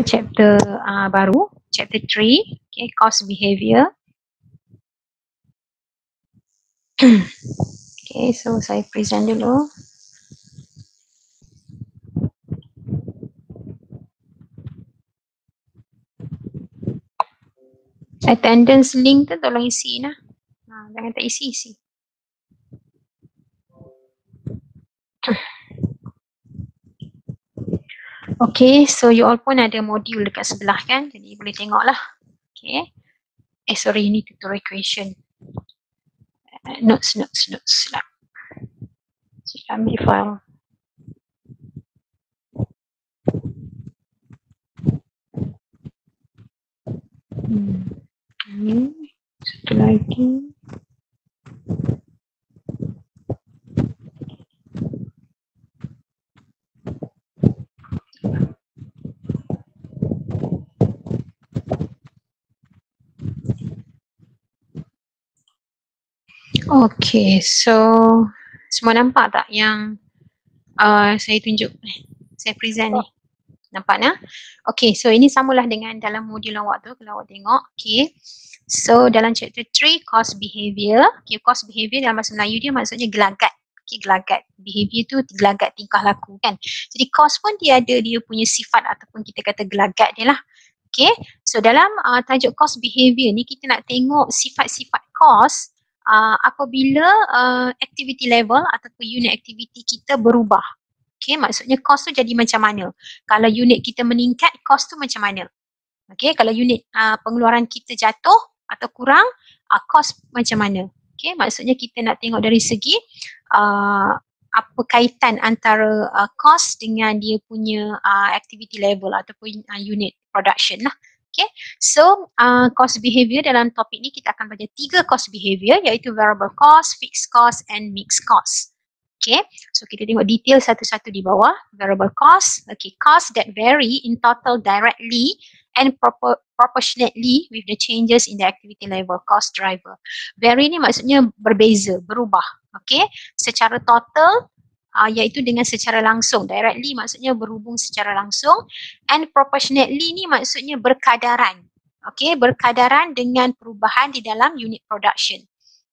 chapter baru, chapter 3, okay, cost behavior. Okay, so saya present dulu. Attendance link tu tolong isi lah. Jangan tak isi-isi. Okay, so you all pun ada modul dekat sebelah kan, jadi boleh tengok lah. Okay. Sorry, ini tutorial question. Notes lah. Saya ambil file. Ini satu lagi. Okay, so semua nampak tak yang saya tunjuk, saya present ni? Nampak nak? Okay, so ini samalah dengan dalam modul awak tu, kalau awak tengok. Okay, so dalam chapter 3, cost behavior. Okay, cost behavior dalam bahasa Melayu dia maksudnya gelagat. Okay, gelagat. Behavior tu gelagat tingkah laku kan. Jadi cost pun dia ada dia punya sifat ataupun kita kata gelagat dia lah. Okay, so dalam tajuk cost behavior ni kita nak tengok sifat-sifat cost apabila activity level ataupun unit activity kita berubah. Okay, maksudnya cost tu jadi macam mana? Kalau unit kita meningkat, cost tu macam mana? Okay, kalau unit pengeluaran kita jatuh atau kurang, cost macam mana? Okay, maksudnya kita nak tengok dari segi apa kaitan antara cost dengan dia punya activity level ataupun unit production lah. Okay, so cost behavior dalam topik ni kita akan belajar 3 cost behavior, iaitu variable cost, fixed cost and mixed cost. Okay, so kita tengok detail satu-satu di bawah. Variable cost, okay, cost that vary in total directly and proportionately with the changes in the activity level cost driver. Vary ni maksudnya berbeza, berubah, okay, secara total iaitu dengan secara langsung. Directly maksudnya berhubung secara langsung, and proportionately ni maksudnya berkadaran. Okay, berkadaran dengan perubahan di dalam unit production.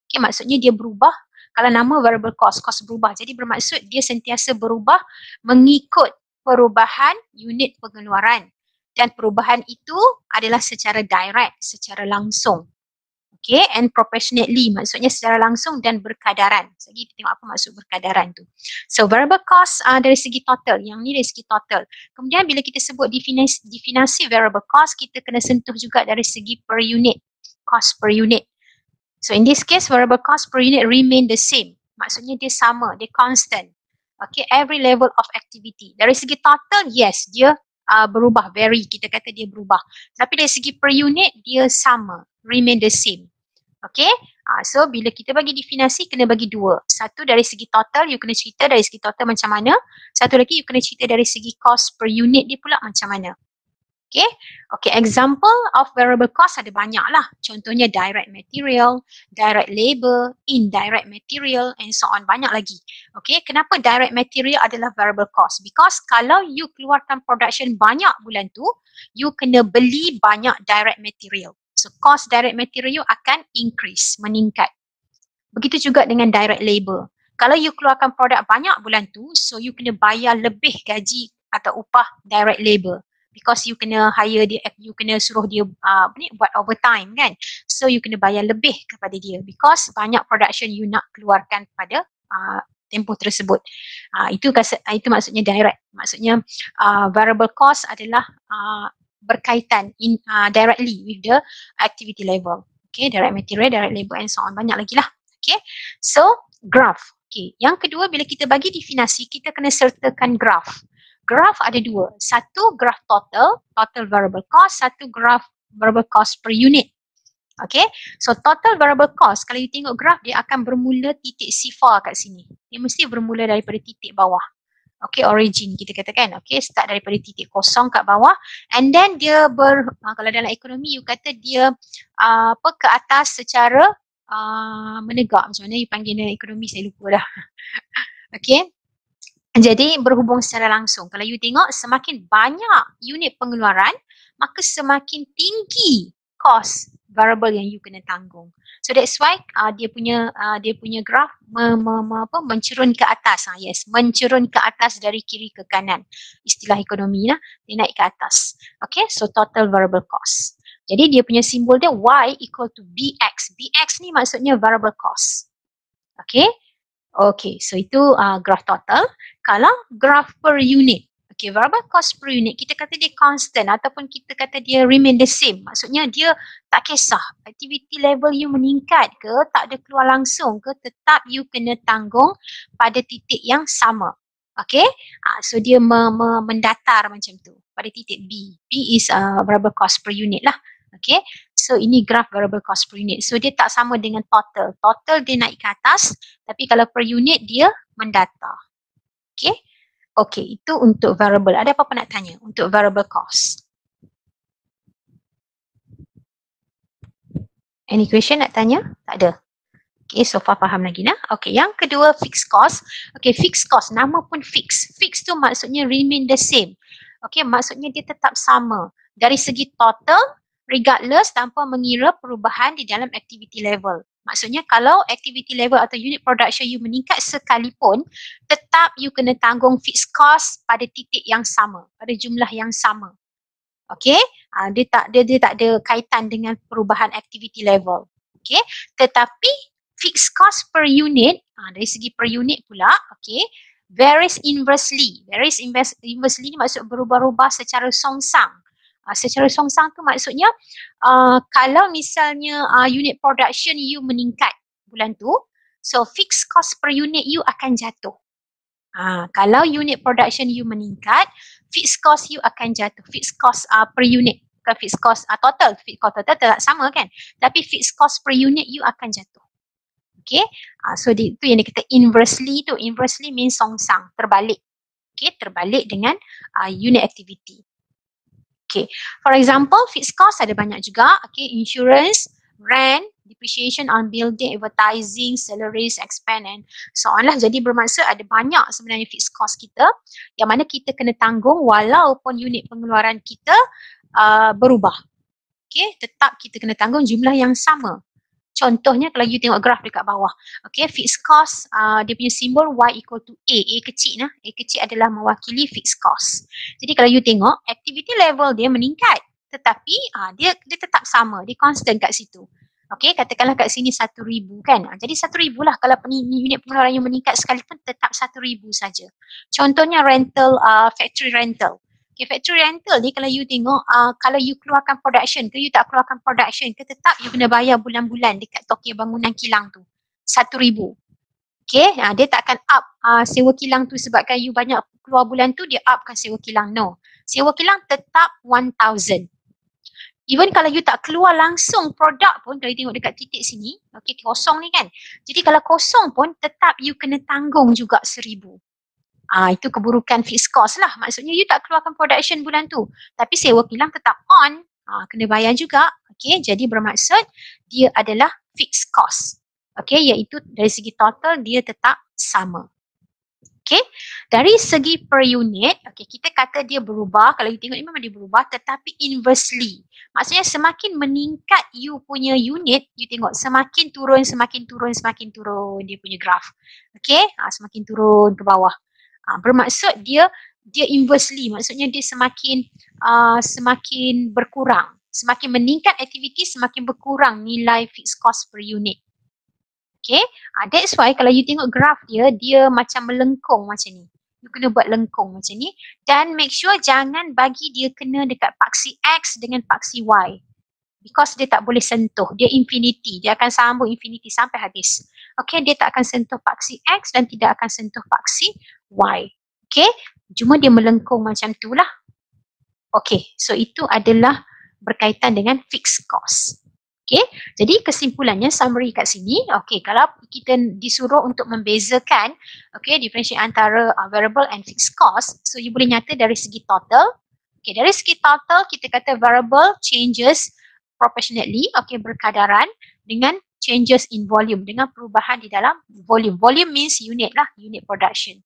Okay, maksudnya dia berubah. Kalau nama variable cost, cost berubah. Jadi bermaksud dia sentiasa berubah mengikut perubahan unit pengeluaran. Dan perubahan itu adalah secara direct, secara langsung. Okay, and proportionately maksudnya secara langsung dan berkadaran. So, kita tengok apa maksud berkadaran tu. So, variable cost dari segi total. Yang ni dari segi total. Kemudian bila kita sebut definisi variable cost, kita kena sentuh juga dari segi per unit. Cost per unit. So, in this case, variable cost per unit remain the same. Maksudnya dia sama, dia constant. Okay, every level of activity. Dari segi total, yes, dia berubah, vary, kita kata dia berubah. Tapi dari segi per unit, dia sama, remain the same. Okay, so bila kita bagi definisi, kena bagi 2. Satu dari segi total, you kena cerita dari segi total macam mana. Satu lagi, you kena cerita dari segi cost per unit dia pula macam mana. Okay, okay, example of variable cost ada banyak lah. Contohnya direct material, direct labor, indirect material and so on. Banyak lagi. Okay, kenapa direct material adalah variable cost? Because kalau you keluarkan production banyak bulan tu, you kena beli banyak direct material. So, cost direct material akan increase, meningkat. Begitu juga dengan direct labor. Kalau you keluarkan produk banyak bulan tu, so you kena bayar lebih gaji atau upah direct labor. Because you kena hire dia, you kena suruh dia buat overtime kan. So, you kena bayar lebih kepada dia. Because banyak production you nak keluarkan pada tempoh tersebut. Itu maksudnya direct. Maksudnya variable cost adalah berkaitan directly with the activity level. Okay, direct material, direct labor and so on. Banyak lagi lah. Okay, so graph. Okay, yang kedua bila kita bagi definisi, kita kena sertakan graph. Graph ada 2. Satu graph total variable cost. Satu graph variable cost per unit. Okay, so total variable cost, kalau you tengok graph, dia akan bermula titik sifar kat sini. Dia mesti bermula daripada titik bawah. Okay, origin kita katakan. Okay, start daripada titik kosong kat bawah and then dia kalau dalam ekonomi you kata dia ke atas secara menegak. Macam mana you panggil dalam ekonomi, saya lupa dah. Okay, jadi berhubung secara langsung. Kalau you tengok semakin banyak unit pengeluaran, maka semakin tinggi cost variable yang you kena tanggung. So that's why dia punya graf mencerun ke atas. Yes, mencerun ke atas dari kiri ke kanan. Istilah ekonomi lah, dia naik ke atas. Okay, so total variable cost. Jadi dia punya simbol dia Y equal to BX. BX ni maksudnya variable cost. Okay. Okay, so itu graf total. Kalau graf per unit, okay, variable cost per unit, kita kata dia constant ataupun kita kata dia remain the same. Maksudnya dia tak kisah activity level you meningkat ke, tak ada keluar langsung ke, tetap you kena tanggung pada titik yang sama. Okay, so dia mendatar macam tu pada titik B. B is variable cost per unit lah. Okay, so ini graf variable cost per unit. So dia tak sama dengan total. Total dia naik ke atas, tapi kalau per unit dia mendatar. Okay, okay, itu untuk variable. Ada apa-apa nak tanya untuk variable cost? Any question nak tanya? Tak ada. Okay, so far faham lagi nah. Okay, yang kedua fixed cost. Okay, fixed cost, nama pun fix. Fix tu maksudnya remain the same. Okay, maksudnya dia tetap sama. Dari segi total, regardless tanpa mengira perubahan di dalam activity level. Maksudnya kalau activity level atau unit production you meningkat sekalipun, tetap you kena tanggung fixed cost pada titik yang sama, pada jumlah yang sama. Okay, dia tak ada kaitan dengan perubahan activity level. Okay, tetapi fixed cost per unit, dari segi per unit pula, okay, varies inversely. Varies inversely ni maksud berubah-ubah secara songsang. Secara songsang tu maksudnya kalau misalnya unit production you meningkat bulan tu, so fixed cost per unit you akan jatuh. Kalau unit production you meningkat, fixed cost you akan jatuh. Fixed cost per unit, bukan fixed cost total. Fixed cost total tak sama kan, tapi fixed cost per unit you akan jatuh. Okay, so itu yang dia kata inversely tu. Inversely means songsang, terbalik. Okay, terbalik dengan unit activity. Okay, for example, fixed cost ada banyak juga. Okay, insurance, rent, depreciation on building, advertising, salaries, expense and so on lah. Jadi bermaksud ada banyak sebenarnya fixed cost kita yang mana kita kena tanggung walaupun unit pengeluaran kita berubah. Okay, tetap kita kena tanggung jumlah yang sama. Contohnya kalau you tengok graf dekat bawah. Okay, fixed cost, dia punya simbol Y equal to A. A kecil nah. A kecil adalah mewakili fixed cost. Jadi kalau you tengok, activity level dia meningkat. Tetapi dia tetap sama. Dia constant kat situ. Okay, katakanlah kat sini 1,000 kan. Jadi 1,000 lah kalau unit pengeluaran yang meningkat sekalipun tetap 1,000 saja. Contohnya rental, factory rental. Okay, factory rental ni kalau you tengok, kalau you keluarkan production ke, you tak keluarkan production ke, tetap you kena bayar bulan-bulan dekat token bangunan kilang tu. 1,000. Okay, dia tak akan up sewa kilang tu sebabkan you banyak keluar bulan tu, dia upkan sewa kilang. No. Sewa kilang tetap 1,000. Even kalau you tak keluar langsung produk pun, kalau you tengok dekat titik sini, okay, kosong ni kan. Jadi kalau kosong pun, tetap you kena tanggung juga 1,000. Itu keburukan fixed cost lah. Maksudnya you tak keluarkan production bulan tu, tapi sewa kilang tetap on, kena bayar juga. Okay, jadi bermaksud dia adalah fixed cost. Okay, iaitu dari segi total dia tetap sama. Okay, dari segi per unit, okay, kita kata dia berubah. Kalau you tengok ni memang dia berubah, tetapi inversely. Maksudnya semakin meningkat you punya unit, you tengok semakin turun dia punya graf. Okay, semakin turun ke bawah. Bermaksud dia inversely, maksudnya dia semakin berkurang. Semakin meningkat aktiviti, semakin berkurang nilai fixed cost per unit. Okay, that's why kalau you tengok graf dia macam melengkung macam ni. You kena buat lengkung macam ni dan make sure jangan bagi dia kena dekat paksi X dengan paksi Y. Because dia tak boleh sentuh, dia infinity, dia akan sambung infinity sampai habis. Okay, dia tak akan sentuh paksi X dan tidak akan sentuh paksi Y. Okay, cuma dia melengkung macam tu lah. Okay, so itu adalah berkaitan dengan fixed cost. Okay, jadi kesimpulannya summary kat sini, okay, kalau kita disuruh untuk membezakan, okay, differentiate antara variable and fixed cost, so you boleh nyata dari segi total. Okay, dari segi total kita kata variable changes proportionately, okay, berkadaran dengan changes in volume, dengan perubahan di dalam volume. Volume means unit lah, unit production.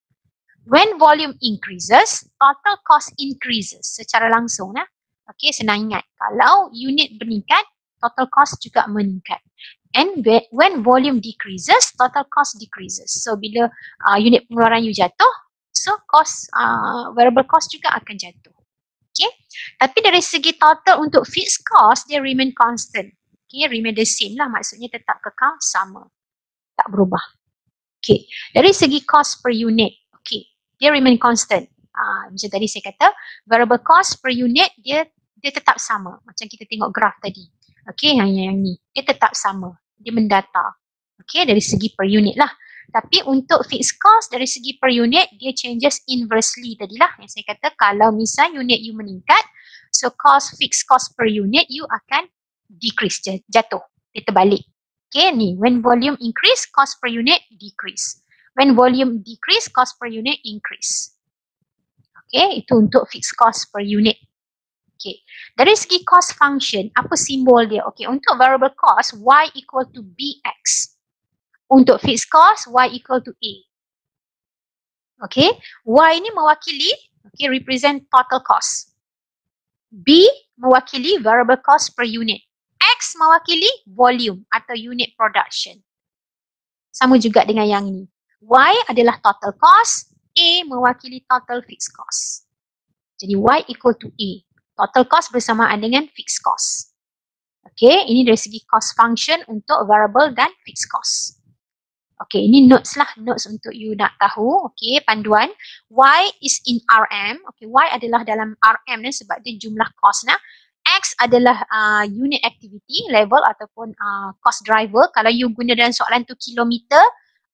When volume increases, total cost increases secara langsung lah. Okay, senang ingat. Kalau unit meningkat, total cost juga meningkat. And when volume decreases, total cost decreases. So bila unit pengeluaran you jatuh, so cost variable cost juga akan jatuh. Okay. Tapi dari segi total untuk fixed cost, dia remain constant. Okay, remain the same lah. Maksudnya tetap kekal sama. Tak berubah. Okay. Dari segi cost per unit, okay, dia remain constant. Macam tadi saya kata, variable cost per unit dia tetap sama. Macam kita tengok graf tadi. Okay, yang ni. Dia tetap sama. Dia mendata. Okay, dari segi per unit lah. Tapi untuk fixed cost dari segi per unit, dia changes inversely tadilah. Yang saya kata, kalau misal unit you meningkat, so fixed cost per unit you akan decrease, jatuh. Dia terbalik. Okay, ni. When volume increase, cost per unit decrease. When volume decrease, cost per unit increase. Okay, itu untuk fixed cost per unit. Okay, dari segi cost function, apa simbol dia? Okay, untuk variable cost, Y equal to BX. Untuk fixed cost, Y equal to A. Okay, Y ini mewakili, okay, represent total cost. B mewakili variable cost per unit. X mewakili volume atau unit production. Sama juga dengan yang ini. Y adalah total cost, A mewakili total fixed cost. Jadi Y equal to A. Total cost bersamaan dengan fixed cost. Okay, ini dari segi cost function untuk variable dan fixed cost. Okay, ini notes lah, notes untuk you nak tahu. Okay, panduan. Y is in RM. Okay, Y adalah dalam RM ni sebab dia jumlah cost nah. X adalah unit activity level ataupun cost driver. Kalau you guna dalam soalan tu kilometer,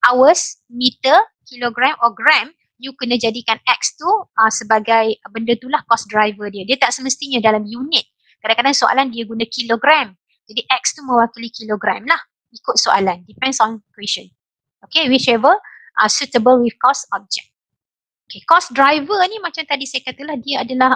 hours, meter, kilogram or gram, you kena jadikan X tu sebagai benda itulah cost driver dia. Dia tak semestinya dalam unit. Kadang-kadang soalan dia guna kilogram. Jadi X tu mewakili kilogram lah. Ikut soalan. Depends on question. Okay, whichever suitable with cost object. Okay, cost driver ni macam tadi saya katalah dia adalah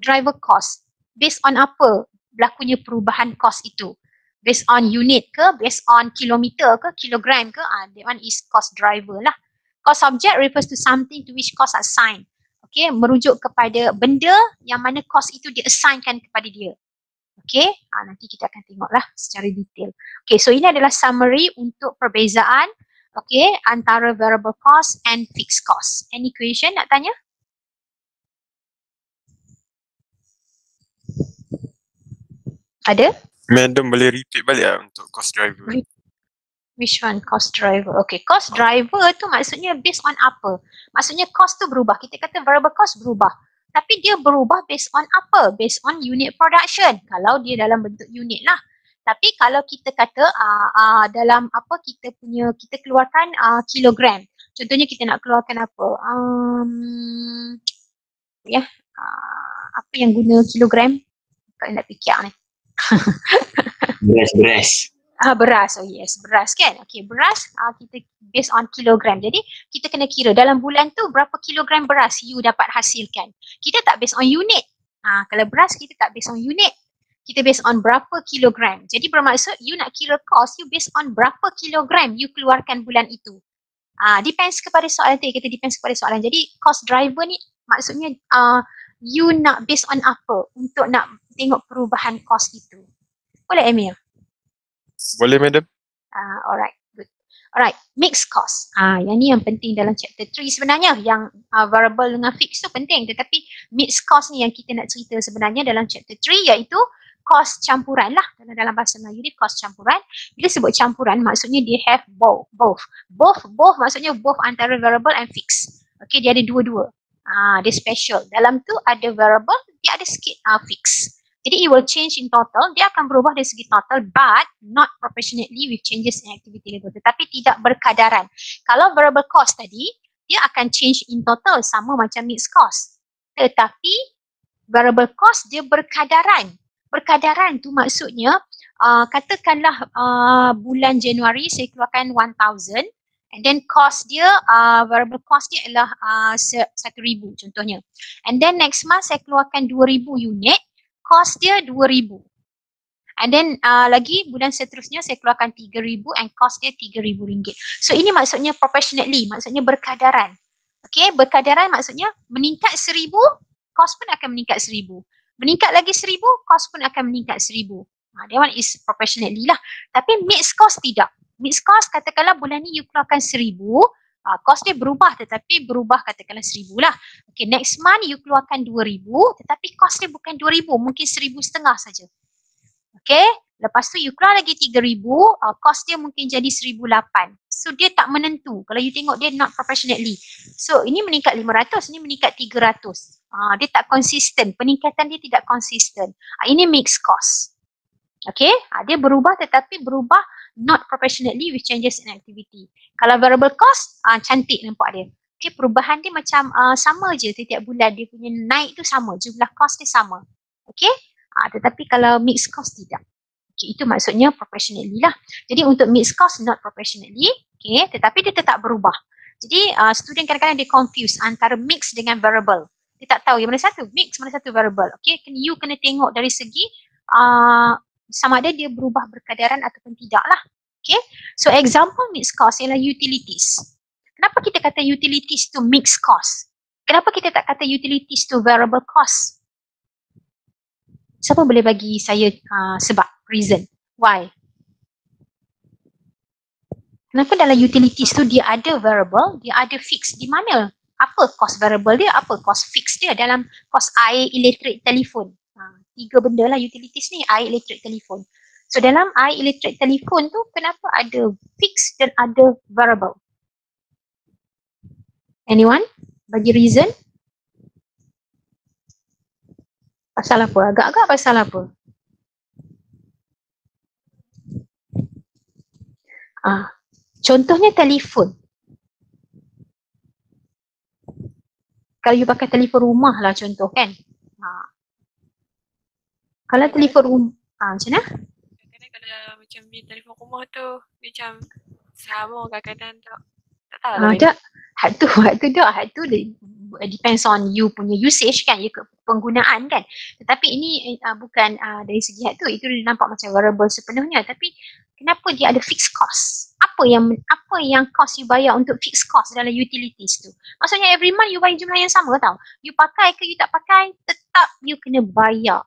driver cost. Based on apa berlakunya perubahan cost itu? Based on unit ke? Based on kilometer ke? Kilogram ke? That one is cost driver lah. Cost object refers to something to which cost assigned. Okay, merujuk kepada benda yang mana cost itu diassignkan kepada dia. Okay, nanti kita akan tengoklah secara detail. Okay, so ini adalah summary untuk perbezaan okay, antara variable cost and fixed cost. Any question nak tanya? Ada? Madam boleh repeat balik lah untuk cost driver. Which one? Cost driver. Okay, cost driver tu maksudnya based on apa? Maksudnya cost tu berubah. Kita kata variable cost berubah. Tapi dia berubah based on apa? Based on unit production. Kalau dia dalam bentuk unit lah. Tapi kalau kita kata dalam apa kita keluarkan kilogram. Contohnya kita nak keluarkan apa? Apa yang guna kilogram? Kalau nak fikir ni. Beras. Beras, oh yes, beras kan. Okay, beras kita based on kilogram. Jadi kita kena kira dalam bulan tu berapa kilogram beras you dapat hasilkan. Kita tak based on unit. Kalau beras kita tak based on unit. Kita based on berapa kilogram. Jadi bermaksud you nak kira cost you based on berapa kilogram you keluarkan bulan itu. Depends kepada soalan tu. Kita depends kepada soalan. Jadi cost driver ni maksudnya you nak based on apa untuk nak tengok perubahan cost itu. Boleh Emil? Boleh madam. Alright, good. Alright, mixed cost. Yang ni yang penting dalam chapter 3 sebenarnya. Yang variable dengan fixed tu penting. Tetapi mixed cost ni yang kita nak cerita sebenarnya dalam chapter 3 iaitu cost campuran lah. Dalam bahasa Melayu ni cost campuran. Bila sebut campuran maksudnya dia have both. Both maksudnya both antara variable and fixed. Okay, dia ada dua-dua. Dia special. Dalam tu ada variable, dia ada sikit fixed. Jadi it will change in total, dia akan berubah dari segi total but not proportionately with changes in activity level. Tetapi tidak berkadaran. Kalau variable cost tadi, dia akan change in total sama macam mixed cost. Tetapi variable cost dia berkadaran. Berkadaran tu maksudnya katakanlah bulan Januari saya keluarkan 1,000 and then cost dia, variable cost dia adalah 1,000 contohnya. And then next month saya keluarkan 2,000 unit. Cost dia 2,000. And then lagi bulan seterusnya saya keluarkan 3,000 and cost dia RM3,000. So ini maksudnya proportionately, maksudnya berkadaran. Okay, berkadaran maksudnya meningkat 1,000, cost pun akan meningkat 1,000. meningkat lagi 1,000, cost pun akan meningkat 1,000. That one is proportionately lah. Tapi mixed cost tidak. Mixed cost katakanlah bulan ni you keluarkan 1,000, cost dia berubah tetapi berubah katakanlah 1,000 lah. Okay, next month you keluarkan 2,000 tetapi cost dia bukan 2,000, mungkin 1,500 saja. Okay, lepas tu you keluar lagi 3,000, cost dia mungkin jadi 1,800. So dia tak menentu. Kalau you tengok dia not proportionately. So ini meningkat 500, ini meningkat 300. Dia tak konsisten, peningkatan dia tidak konsisten. Ini mixed cost. Okay, dia berubah tetapi berubah not proportionately with changes in activity. Kalau variable cost, cantik nampak dia. Okay, perubahan dia macam sama je setiap bulan, dia punya naik tu sama, jumlah cost dia sama. Okay, tetapi kalau mixed cost tidak. Okay, itu maksudnya proportionately lah. Jadi untuk mixed cost not proportionately, okay, tetapi dia tetap berubah. Jadi student kadang-kadang dia confuse antara mix dengan variable. Dia tak tahu yang mana satu mix, mana satu variable. Okay, you kena tengok dari segi sama ada dia berubah berkadaran ataupun tidak lah. Okay, so example mixed cost ialah utilities. Kenapa kita kata utilities to mixed cost? Kenapa kita tak kata utilities to variable cost? Siapa boleh bagi saya sebab, reason, why? Kenapa dalam utilities tu dia ada variable, dia ada fix? Di mana? Apa cost variable dia, apa cost fix dia dalam cost air, elektrik, telefon? 3 benda lah utilities ni, air, elektrik, telefon. So dalam air, elektrik, telefon tu kenapa ada fix dan ada variable? Anyone? Bagi reason? Pasal apa? Agak-agak pasal apa? Contohnya telefon. Kalau you pakai telefon rumah lah contoh kan. Kalau telefon rumah, macam mana? Kadang-kadang kalau macam bil telefon rumah tu macam sama, kadang-kadang tak tahu lah. Hak tu depends on you punya usage kan, you penggunaan kan. Tetapi ini bukan dari segi hak tu, itu dia nampak macam variable sepenuhnya. Tapi kenapa dia ada fixed cost? Apa yang cost you bayar untuk fixed cost dalam utilities tu? Maksudnya every month you bayar jumlah yang sama tau. You pakai ke you tak pakai, tetap you kena bayar.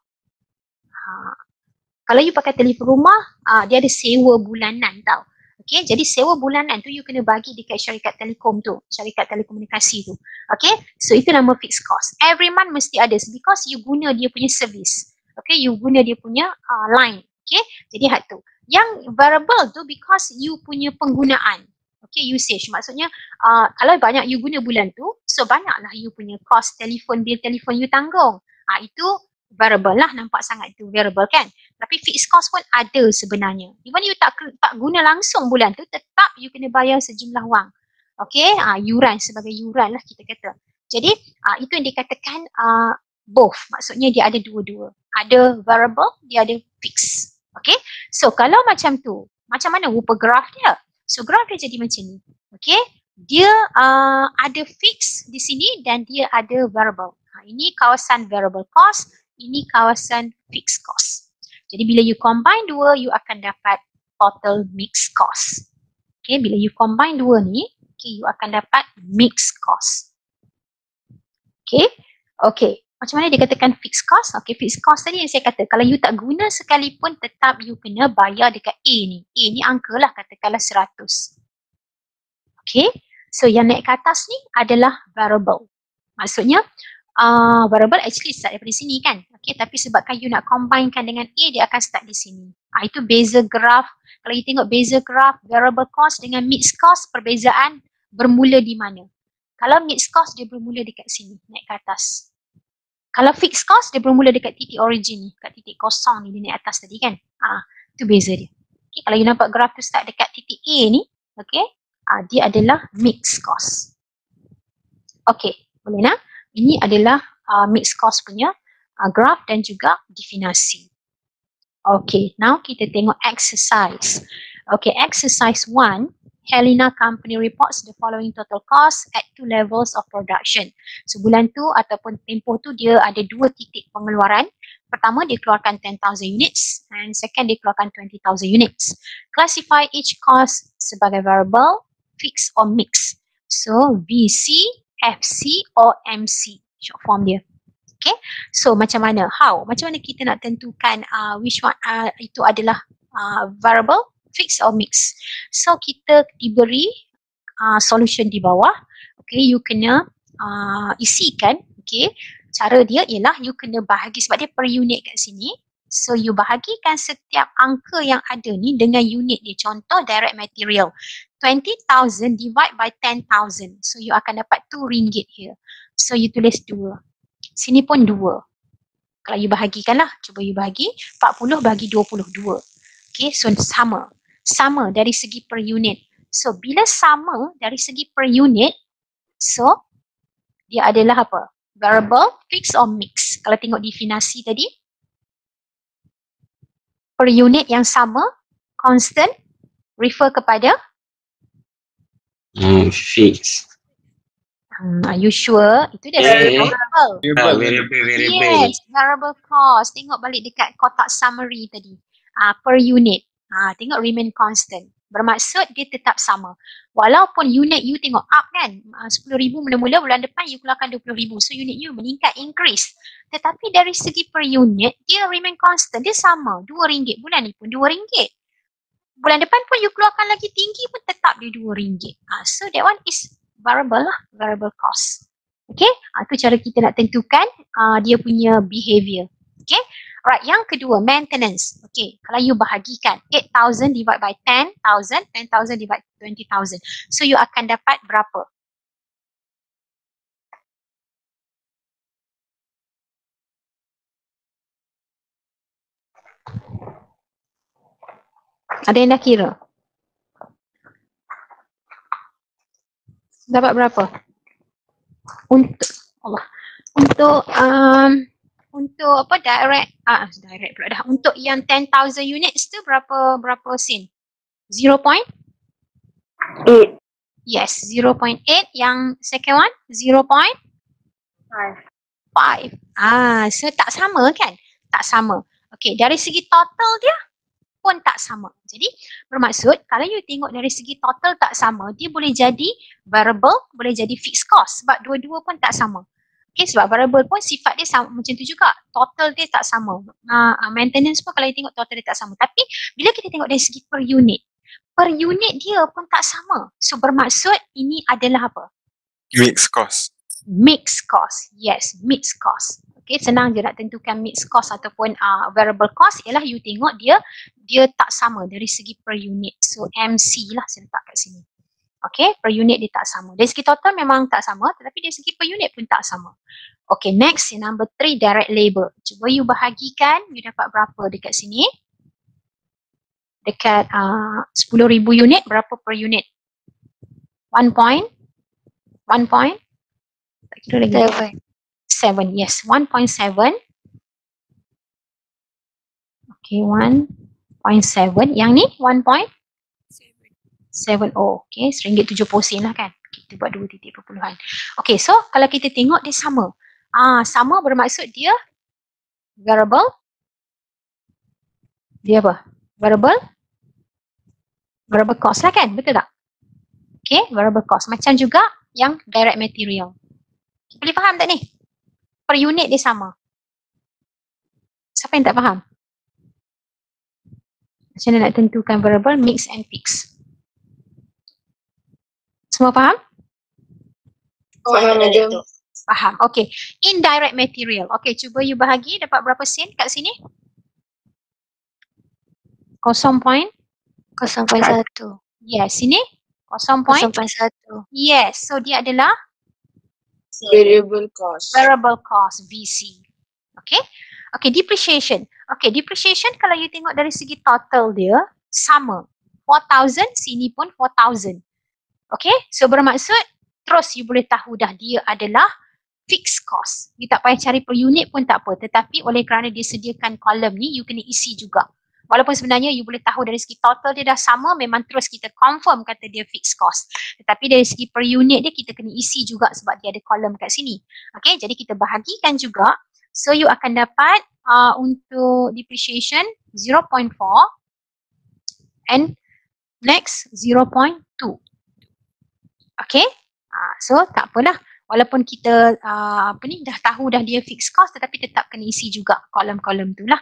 Kalau you pakai telefon rumah, dia ada sewa bulanan tau. Okay, jadi sewa bulanan tu you kena bagi dekat syarikat telekom tu, syarikat telekomunikasi tu. Okay, so itu nama fixed cost. Every month mesti ada because you guna dia punya service. Okay, you guna dia punya line. Okay, jadi hak tu. Yang variable tu because you punya penggunaan. Okay, usage. Maksudnya kalau banyak you guna bulan tu, so banyaklah you punya cost telefon, bil telefon you tanggung. Itu variable lah, nampak sangat tu variable kan. Tapi fixed cost pun ada sebenarnya. Even you tak guna langsung bulan tu, tetap you kena bayar sejumlah wang. Okay, yuran, sebagai yuran lah kita kata. Jadi itu yang dikatakan both. Maksudnya dia ada dua-dua. Ada variable, dia ada fixed. Okay, so kalau macam tu, macam mana rupa graf dia? So graf dia jadi macam ni. Okay, dia ada fixed di sini dan dia ada variable. Ini kawasan variable cost, ini kawasan fixed cost. Jadi bila you combine dua, you akan dapat total mixed cost. Okay, bila you combine dua ni, okay, you akan dapat mixed cost. Okay, macam mana dikatakan fixed cost? Okay, fixed cost tadi yang saya kata, kalau you tak guna sekalipun, tetap you kena bayar dekat A ni. A ni angka lah, katakanlah 100. Okay, so yang naik ke atas ni adalah variable. Maksudnya, variable actually start daripada sini kan. Okay, tapi sebabkan you nak combinekan dengan A, dia akan start di sini. Itu beza graf. Kalau you tengok beza graf, variable cost dengan mixed cost, perbezaan bermula di mana? Kalau mixed cost, dia bermula dekat sini, naik ke atas. Kalau fixed cost, dia bermula dekat titik origin ni, kat titik kosong ni, dia naik atas tadi kan. Itu beza dia. Okay, kalau you nampak graf tu start dekat titik A ni, okay, dia adalah mixed cost. Okay, boleh nak? Ini adalah mixed cost punya graph dan juga definasi. Okay, now kita tengok exercise. Okay, exercise 1. Helena Company reports the following total cost at 2 levels of production. So bulan tu ataupun tempoh tu dia ada 2 titik pengeluaran. Pertama dia keluarkan 10,000 units and second dia keluarkan 20,000 units. Classify each cost sebagai variable, fixed or mixed. So VC, FC or MC, short form dia. Okay, so macam mana? How? Macam mana kita nak tentukan which one itu adalah variable, fixed or mixed? So kita diberi solution di bawah. Okay, you kena isikan. Okay, cara dia ialah you kena bahagi sebab dia per unit kat sini. So you bahagikan setiap angka yang ada ni dengan unit dia. Contoh direct material. 20,000 divide by 10,000. So you akan dapat RM2 here. So you tulis 2. Sini pun 2. Kalau you bahagikan lah. Cuba you bahagi. 40 bagi 22. Okay, so sama. Sama dari segi per unit. So bila sama dari segi per unit, so dia adalah apa? Variable, fixed or mixed. Kalau tengok definasi tadi, per unit yang sama, constant, refer kepada Fix. Are you sure? Itu dia variable. Variable. Yes, variable cost. Tengok balik dekat kotak summary tadi. Per unit. Tengok remain constant. Bermaksud dia tetap sama. Walaupun unit you tengok up kan. 10,000 mula-mula, bulan depan you keluarkan 20,000. So unit you meningkat, increase. Tetapi dari segi per unit, dia remain constant. Dia sama. RM2. Bulan ni pun RM2. Bulan depan pun you keluarkan lagi tinggi pun tetap dia RM2. So that one is variable lah, variable cost. Okay, itu cara kita nak tentukan dia punya behavior. Okay, alright, yang kedua, maintenance. Okay, kalau you bahagikan 8,000 divide by 10,000, 10,000 divide 20,000. So you akan dapat berapa? Ada yang dah kira? Dapat berapa? Untuk apa direct pula dah. Untuk yang 10,000 units tu berapa sen? 0.8. Yes, 0.8. Yang second one 0.5. So tak sama kan? Tak sama. Okay, dari segi total dia pun tak sama. Jadi bermaksud kalau you tengok dari segi total tak sama, dia boleh jadi variable, boleh jadi fixed cost sebab dua-dua pun tak sama. Okay, sebab variable pun sifat dia sama macam tu juga. Total dia tak sama. Maintenance pun kalau you tengok total dia tak sama. Tapi bila kita tengok dari segi per unit dia pun tak sama. So bermaksud ini adalah apa? Mixed cost. Mixed cost. Yes, mixed cost. Okay, senang je nak tentukan mixed cost ataupun variable cost ialah you tengok dia tak sama dari segi per unit. So MC lah saya letak kat sini. Okay, per unit dia tak sama. Dari segi total memang tak sama tetapi dari segi per unit pun tak sama. Okay, next number 3, direct labor. Cuba you bahagikan, you dapat berapa dekat sini? Dekat 10,000 unit, berapa per unit? 1 point? Tak kira lagi. 7, yes, 1.7. Okay, 1.7. Yang ni 1.70. Okay, RM1.70 lah kan. Kita buat 2 titik perpuluhan. Okay, so kalau kita tengok dia sama. Sama bermaksud dia variable. Dia apa? Variable cost lah kan, betul tak? Okay, variable cost. Macam juga yang direct material. Boleh faham tak ni? Per unit dia sama. Siapa yang tak faham? Macam mana nak tentukan variable, mix and fix? Semua faham? Faham, Madam. Faham. Okay. Indirect material. Okay, cuba you bahagi dapat berapa sen kat sini? 0.1. Yes, sini 0.1. Yes, so dia adalah Variable cost. VC. Okay. Okay, depreciation. Okay, depreciation kalau you tengok dari segi total dia sama. 4,000, sini pun 4,000. Okay, so bermaksud terus you boleh tahu dah dia adalah fixed cost. You tak payah cari per unit pun tak apa. Tetapi oleh kerana dia sediakan kolom ni, you kena isi juga. Walaupun sebenarnya you boleh tahu dari segi total dia dah sama, memang terus kita confirm kata dia fixed cost. Tetapi dari segi per unit dia kita kena isi juga sebab dia ada kolom kat sini. Okay, jadi kita bahagikan juga. So you akan dapat untuk depreciation 0.4 and next 0.2. Okay, so tak apalah. Walaupun kita dah tahu dah dia fixed cost, tetapi tetap kena isi juga kolom-kolom tu lah.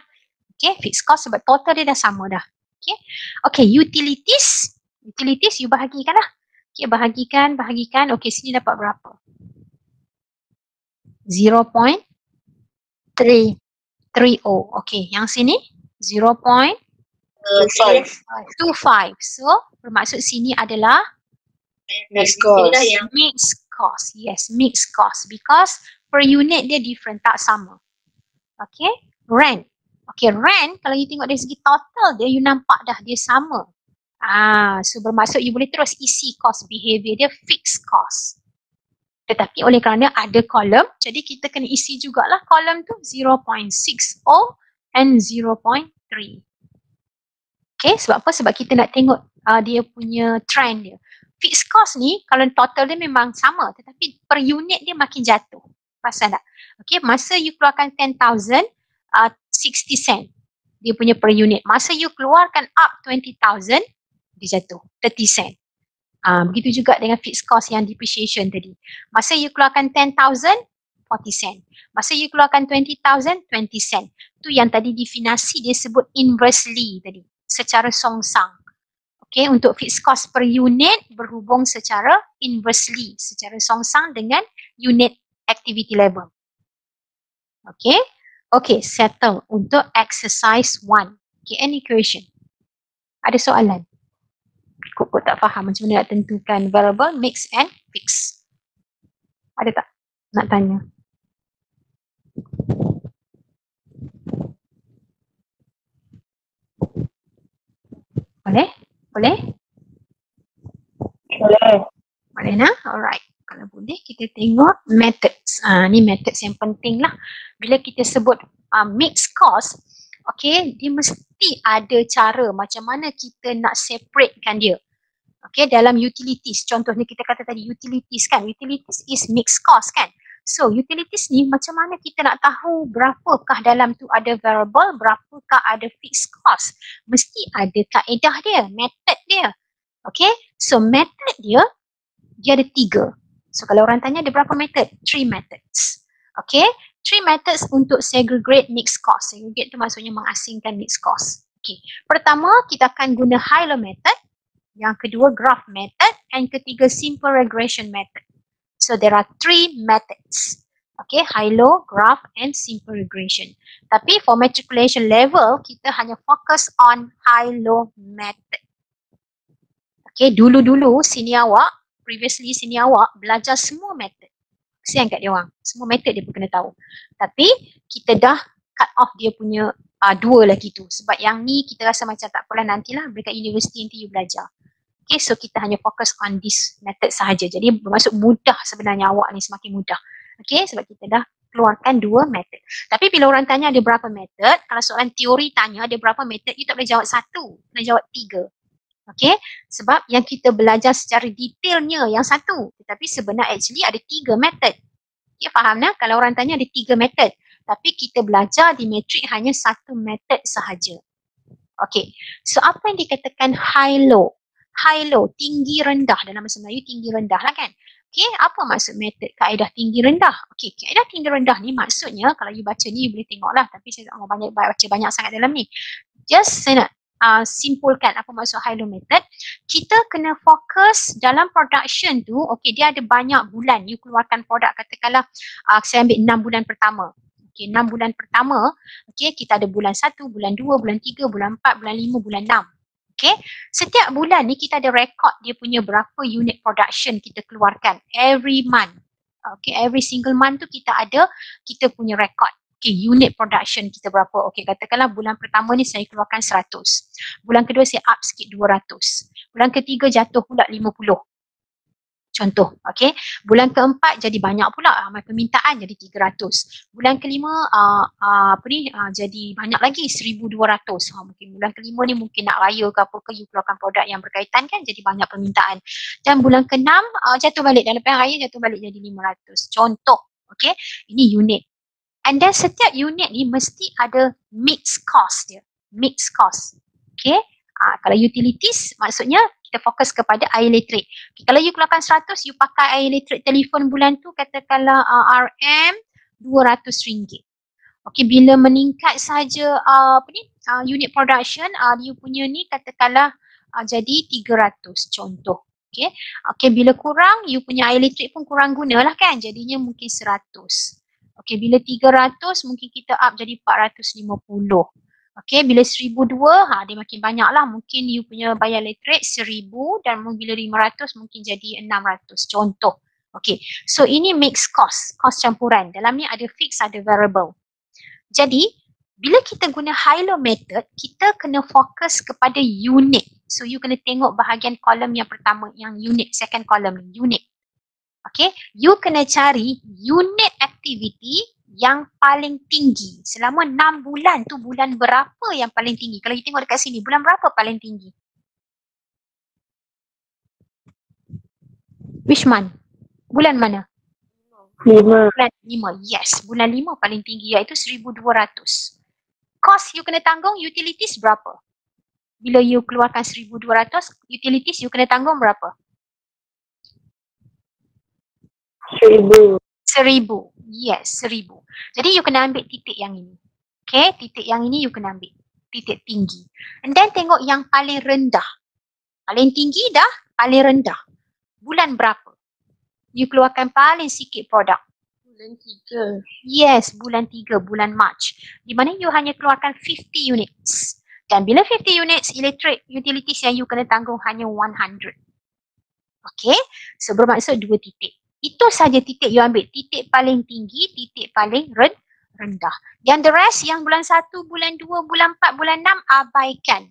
Okay, fixed cost sebab total dia dah sama dah. Okay, utilities you bahagikan lah. Okay, bahagikan. Okay, sini dapat berapa? 0.330. Okay, yang sini 0.25. So, bermaksud sini adalah Mixed cost. mixed cost. Yes, mixed cost because per unit dia different, tak sama. Okay, rent. Okay, rent kalau you tengok dari segi total dia, you nampak dah dia sama. So bermaksud you boleh terus isi cost behavior dia fixed cost. Tetapi oleh kerana ada kolom, jadi kita kena isi jugalah kolom tu 0.60 and 0.3. Okay, sebab apa? Sebab kita nak tengok dia punya trend dia. Fixed cost ni kalau total dia memang sama, tetapi per unit dia makin jatuh. Perasan tak? Okay, masa you keluarkan 10,000, 60 sen dia punya per unit. Masa you keluarkan up 20,000, dia jatuh 30 sen. Begitu juga dengan fixed cost yang depreciation tadi. Masa you keluarkan 10,000, 40 sen. Masa you keluarkan 20,000, 20 sen. Tu yang tadi definasi dia sebut inversely tadi, secara songsang. Okay, untuk fixed cost per unit berhubung secara inversely, secara songsang dengan unit activity level. Okay, settle untuk exercise 1. Okay, any question? Ada soalan? Kok tak faham macam mana nak tentukan variable, mix and fix? Ada tak nak tanya? Boleh? Boleh? Boleh nak? Alright. Kalau boleh kita tengok methods. Ni methods yang penting lah. Bila kita sebut mixed cost, okay, dia mesti ada cara macam mana kita nak separatekan dia. Okay, dalam utilities, contohnya kita kata tadi utilities kan, utilities is mixed cost kan. So utilities ni macam mana kita nak tahu berapakah dalam tu ada variable, berapakah ada fixed cost. Mesti ada kaedah dia, method dia. Okay, so method dia ada 3. So kalau orang tanya ada berapa method? 3 methods. Okay, 3 methods untuk segregate mixed cost. Segregate tu maksudnya mengasingkan mixed cost. Okay, pertama kita akan guna high-low method. Yang kedua graph method. And ketiga simple regression method. So there are 3 methods. Okay, high-low, graph and simple regression. Tapi for matriculation level, kita hanya fokus on high-low method. Okay, dulu-dulu senior awak, previously senior awak belajar semua method. Kesian kat dia orang. Semua method dia pun kena tahu. Tapi kita dah cut off dia punya 2 lagi tu. Sebab yang ni kita rasa macam tak apalah, nantilah dekat universiti nanti you belajar. Okay, so kita hanya fokus on this method sahaja. Jadi bermaksud mudah sebenarnya awak ni, semakin mudah. Okay, sebab kita dah keluarkan 2 method. Tapi bila orang tanya ada berapa method, kalau soalan teori tanya ada berapa method, you tak boleh jawab 1, kena jawab 3. Okay, sebab yang kita belajar secara detailnya yang 1, tetapi sebenarnya actually ada 3 method. Okay, faham tak? Kalau orang tanya ada 3 method, tapi kita belajar di metrik hanya 1 method sahaja. Okay, so apa yang dikatakan high-low? High-low, tinggi rendah, dalam bahasa Melayu tinggi rendah lah kan. Okay, apa maksud method kaedah tinggi rendah? Okay, kaedah tinggi rendah ni maksudnya, kalau you baca ni you boleh tengok lah, tapi saya tak mau baca banyak sangat dalam ni. Just saya nak simpulkan apa maksud high-low method. Kita kena fokus dalam production tu, okay, dia ada banyak bulan you keluarkan produk. Katakanlah saya ambil 6 bulan pertama. Okay, 6 bulan pertama, okay, kita ada bulan 1, bulan 2, bulan 3, bulan 4, bulan 5, bulan 6. Okay, setiap bulan ni kita ada rekod dia punya berapa unit production kita keluarkan every month. Okay, every single month tu kita punya rekod. Okay, unit production kita berapa. Okay, katakanlah bulan pertama ni saya keluarkan 100. Bulan kedua saya up sikit 200. Bulan ketiga jatuh pula 50. Contoh, okay. Bulan keempat jadi banyak pula ramai permintaan, jadi 300. Bulan kelima jadi banyak lagi 1,200. Mungkin bulan kelima ni mungkin nak raya ke apa ke, you keluarkan produk yang berkaitan kan, jadi banyak permintaan. Dan bulan keenam jatuh balik, dalam lepas raya jatuh balik jadi 500. Contoh, okay. Ini unit. And then setiap unit ni mesti ada mixed cost dia. Mixed cost. Okay. Kalau utilities maksudnya kita fokus kepada air elektrik. Okay, kalau you keluarkan 100, you pakai air elektrik telefon bulan tu katakanlah RM200. Okay, bila meningkat saja unit production, you punya ni katakanlah jadi 300 contoh. Okay, bila kurang, you punya air elektrik pun kurang gunalah kan, jadinya mungkin 100. Okay, bila 300 mungkin kita up jadi 450. Okay, bila 1,002, dia makin banyak lah. Mungkin you punya bayar elektrik 1,000 dan bila 500 mungkin jadi 600 contoh. Okay, so ini mixed cost campuran. Dalam ni ada fixed, ada variable. Jadi, bila kita guna high-low method, kita kena fokus kepada unit. So, you kena tengok bahagian kolom yang pertama, yang unit, second column ni, unit. Okay, you kena cari unit activity yang paling tinggi. Selama 6 bulan tu, bulan berapa yang paling tinggi? Kalau you tengok dekat sini, bulan berapa paling tinggi? Which month? Bulan mana? 5. Bulan 5, yes. Bulan 5 paling tinggi iaitu 1,200. Cost you kena tanggung utilities berapa? Bila you keluarkan 1,200, utilities you kena tanggung berapa? 1,000. 1,000. Yes, 1,000. Jadi you kena ambil titik yang ini. Okay, titik yang ini you kena ambil. Titik tinggi. And then tengok yang paling rendah. Paling tinggi dah, paling rendah. Bulan berapa? You keluarkan paling sikit produk. Bulan 3. Yes, bulan 3, bulan Mac. Di mana you hanya keluarkan 50 units. Dan bila 50 units, electric utilities yang you kena tanggung hanya 100. Okay, so bermaksud 2 titik. Itu saja titik you ambil. Titik paling tinggi, titik paling rendah. Yang the rest, yang bulan 1, bulan 2, bulan 4, bulan 6, abaikan.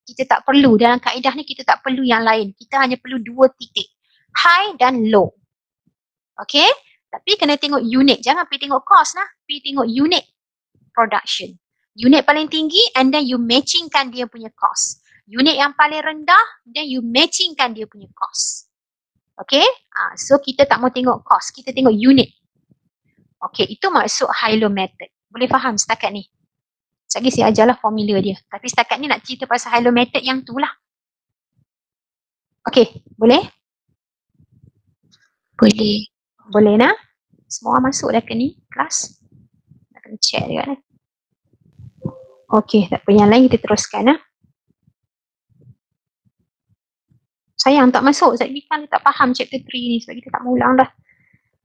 Kita tak perlu, dalam kaedah ni kita tak perlu yang lain. Kita hanya perlu 2 titik. High dan low. Okay, tapi kena tengok unit. Jangan pergi tengok cost lah. Pergi tengok unit production. Unit paling tinggi and then you matchingkan dia punya cost. Unit yang paling rendah, then you matchingkan dia punya cost. Okay, so kita tak mau tengok cost. Kita tengok unit. Okay, itu maksud high-low method. Boleh faham setakat ni? Sekejap saya ajarlah formula dia. Tapi setakat ni nak cerita pasal high-low method yang tu lah. Okay, boleh? Boleh. Boleh nak? Semua orang masuk dah ke ni kelas? Nak kena check juga ni. Okey, tak apa, yang lain kita teruskan lah. Sayang tak masuk sebab kita tak faham chapter 3 ni sebab kita tak mau ulang dah.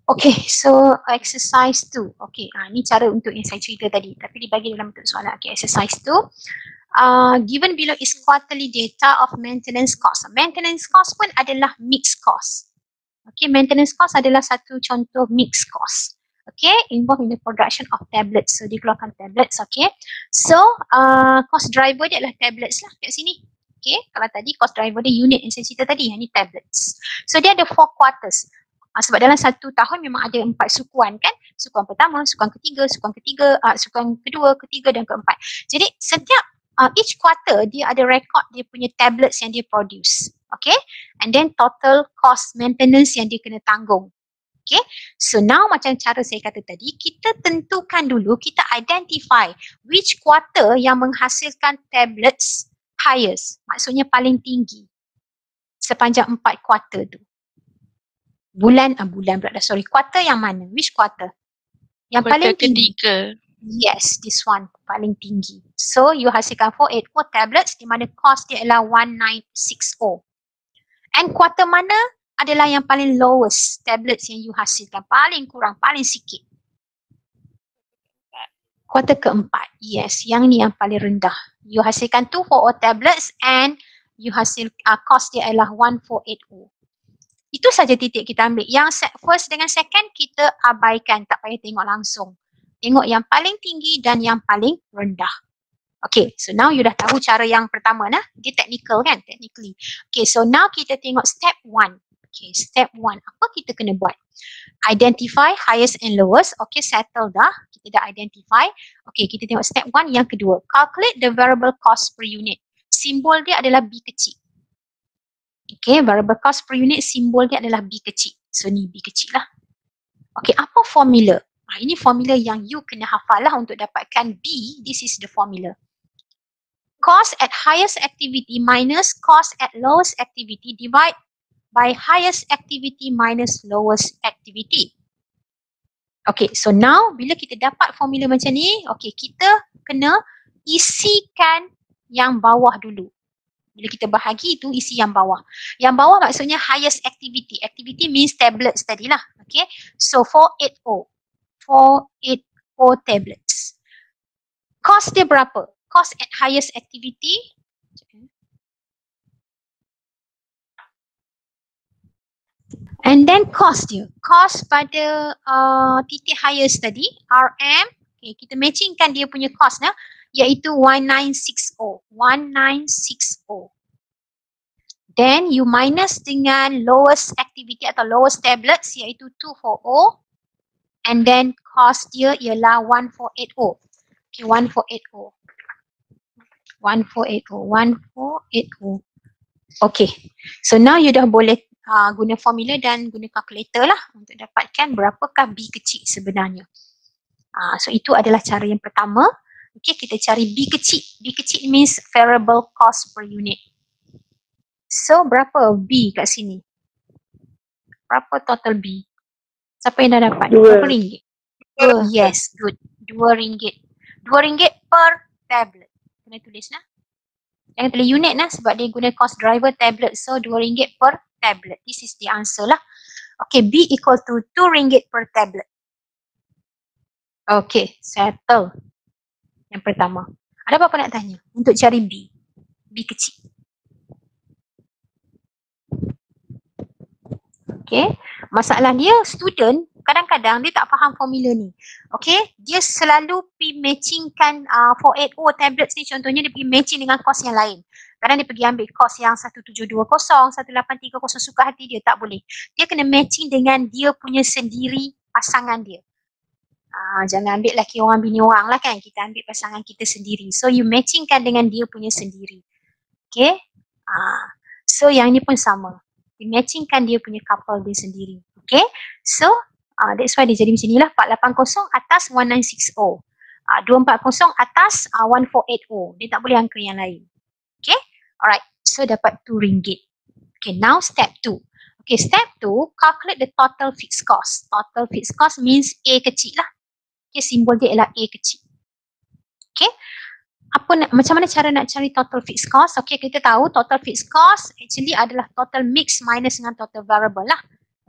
Okay, so exercise 2. Okay, ni cara untuk yang saya cerita tadi tapi dibagi dalam bentuk soalan. Okay, exercise 2. Given below is quarterly data of maintenance cost. Maintenance cost pun adalah mixed cost. Okay, maintenance cost adalah satu contoh mixed cost. Okay, involved in the production of tablets. So, dikeluarkan tablets, okay. So, cost driver dia adalah tablets lah kat sini. Okay, kalau tadi cost driver dia unit yang saya cerita tadi, yang ni tablets. So, dia ada 4 quarters. Sebab dalam satu tahun memang ada 4 sukuan kan. Sukuan pertama, sukuan ketiga, sukuan kedua, ketiga dan keempat. Jadi, setiap each quarter dia ada record dia punya tablets yang dia produce. Okay, and then total cost maintenance yang dia kena tanggung. Okay, so now macam cara saya kata tadi, kita tentukan dulu, kita identify which quarter yang menghasilkan tablets highest. Maksudnya paling tinggi sepanjang 4 quarter tu. Bulan pula dah, sorry. Quarter yang mana? Which quarter? Yang Quarter paling tinggi. ketiga. Yes, this one paling tinggi. So you hasilkan 480 tablets di mana cost dia adalah 1960. And quarter mana adalah yang paling lowest tablets yang you hasilkan? Paling kurang, paling sikit. Quarter keempat. Yes, yang ni yang paling rendah. You hasilkan 240 tablets and you hasil cost dia adalah 1480. Itu saja titik kita ambil. Yang first dengan second kita abaikan, tak payah tengok langsung. Tengok yang paling tinggi dan yang paling rendah. Okay, so now you dah tahu cara yang pertama nah. Dia technical kan, technically. Okay, so now kita tengok step 1. Okay, step 1. Apa kita kena buat? Identify highest and lowest. Okay, settle dah. Kita dah identify. Okay, kita tengok step 1 yang kedua. Calculate the variable cost per unit. Simbol dia adalah B kecil. Okay, variable cost per unit, simbol dia adalah B kecil. So ni B kecil lah. Okay, apa formula? Ini formula yang you kena hafal lah untuk dapatkan B. This is the formula. Cost at highest activity minus cost at lowest activity divide by highest activity minus lowest activity. Okay, so now bila kita dapat formula macam ni, okay, kita kena isikan yang bawah dulu. Bila kita bahagi itu, isi yang bawah. Yang bawah maksudnya highest activity. Activity means tablets tadi lah. Okay, so 480. 480 tablets. Cost dia berapa? Cost at highest activity. And then cost dia. Cost pada titik highest tadi, RM. Okay, kita matchingkan dia punya cost nya, iaitu 1960. 1960. Then you minus dengan lowest activity atau lowest tablets, iaitu 240. And then cost dia ialah 1480. Okay, 1480. 1480. Okay, so now you dah boleh guna formula dan guna calculator lah untuk dapatkan berapakah B kecil sebenarnya. So itu adalah cara yang pertama. Okay, kita cari B kecil. B kecil means variable cost per unit. So berapa B kat sini? Berapa total B? Siapa yang dah dapat? Berapa ringgit? Oh yes, good. RM2. RM2 per tablet. Kena tulis lah. Jangan tulis unit lah sebab dia guna cost driver tablet. So RM2 per tablet. This is the answer lah. Okay, B equal to RM2 per tablet. Okay, settle. Yang pertama. Ada apa-apa nak tanya untuk cari B? B kecil. Okay, masalah dia student kadang-kadang dia tak faham formula ni. Okay, dia selalu pergi matchingkan 480 tablets ni, contohnya dia pergi matching dengan kos yang lain. Kadang dia pergi ambil kos yang 1720, 1830, suka hati dia, tak boleh. Dia kena matching dengan dia punya sendiri pasangan dia. Jangan ambil laki orang bini orang lah kan, kita ambil pasangan kita sendiri. So you matchingkan dengan dia punya sendiri. Okay, so yang ni pun sama. Dia matchingkan dia punya couple dia sendiri. Okay, so that's why dia jadi macam ni lah. 480 atas 1960. 240 atas 1480. Dia tak boleh angka yang lain. Okay, alright. So dapat RM2. Okay, now step 2. Okay, step 2, calculate the total fixed cost. Total fixed cost means A kecil lah. Okay, simbol dia ialah A kecil. Okay, macam mana cara nak cari total fixed cost? Okay, kita tahu total fixed cost actually adalah total mix minus dengan total variable lah.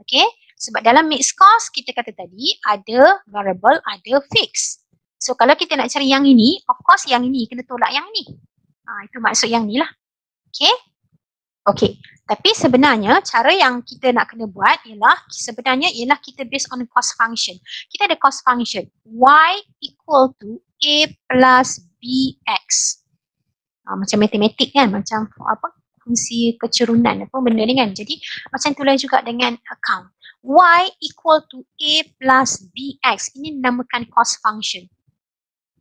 Okay, sebab dalam mixed cost kita kata tadi ada variable, ada fixed. So kalau kita nak cari yang ini, of course yang ini kena tolak yang ini. Itu maksud yang ni lah. Okay. Okay, tapi sebenarnya cara yang kita nak kena buat ialah kita based on cost function. Kita ada cost function y equal to a plus bx. Macam matematik kan, macam apa, fungsi kecerunan apa benda ni kan. Jadi macam itulah juga dengan account. Y equal to a plus bx. Ini dinamakan cost function.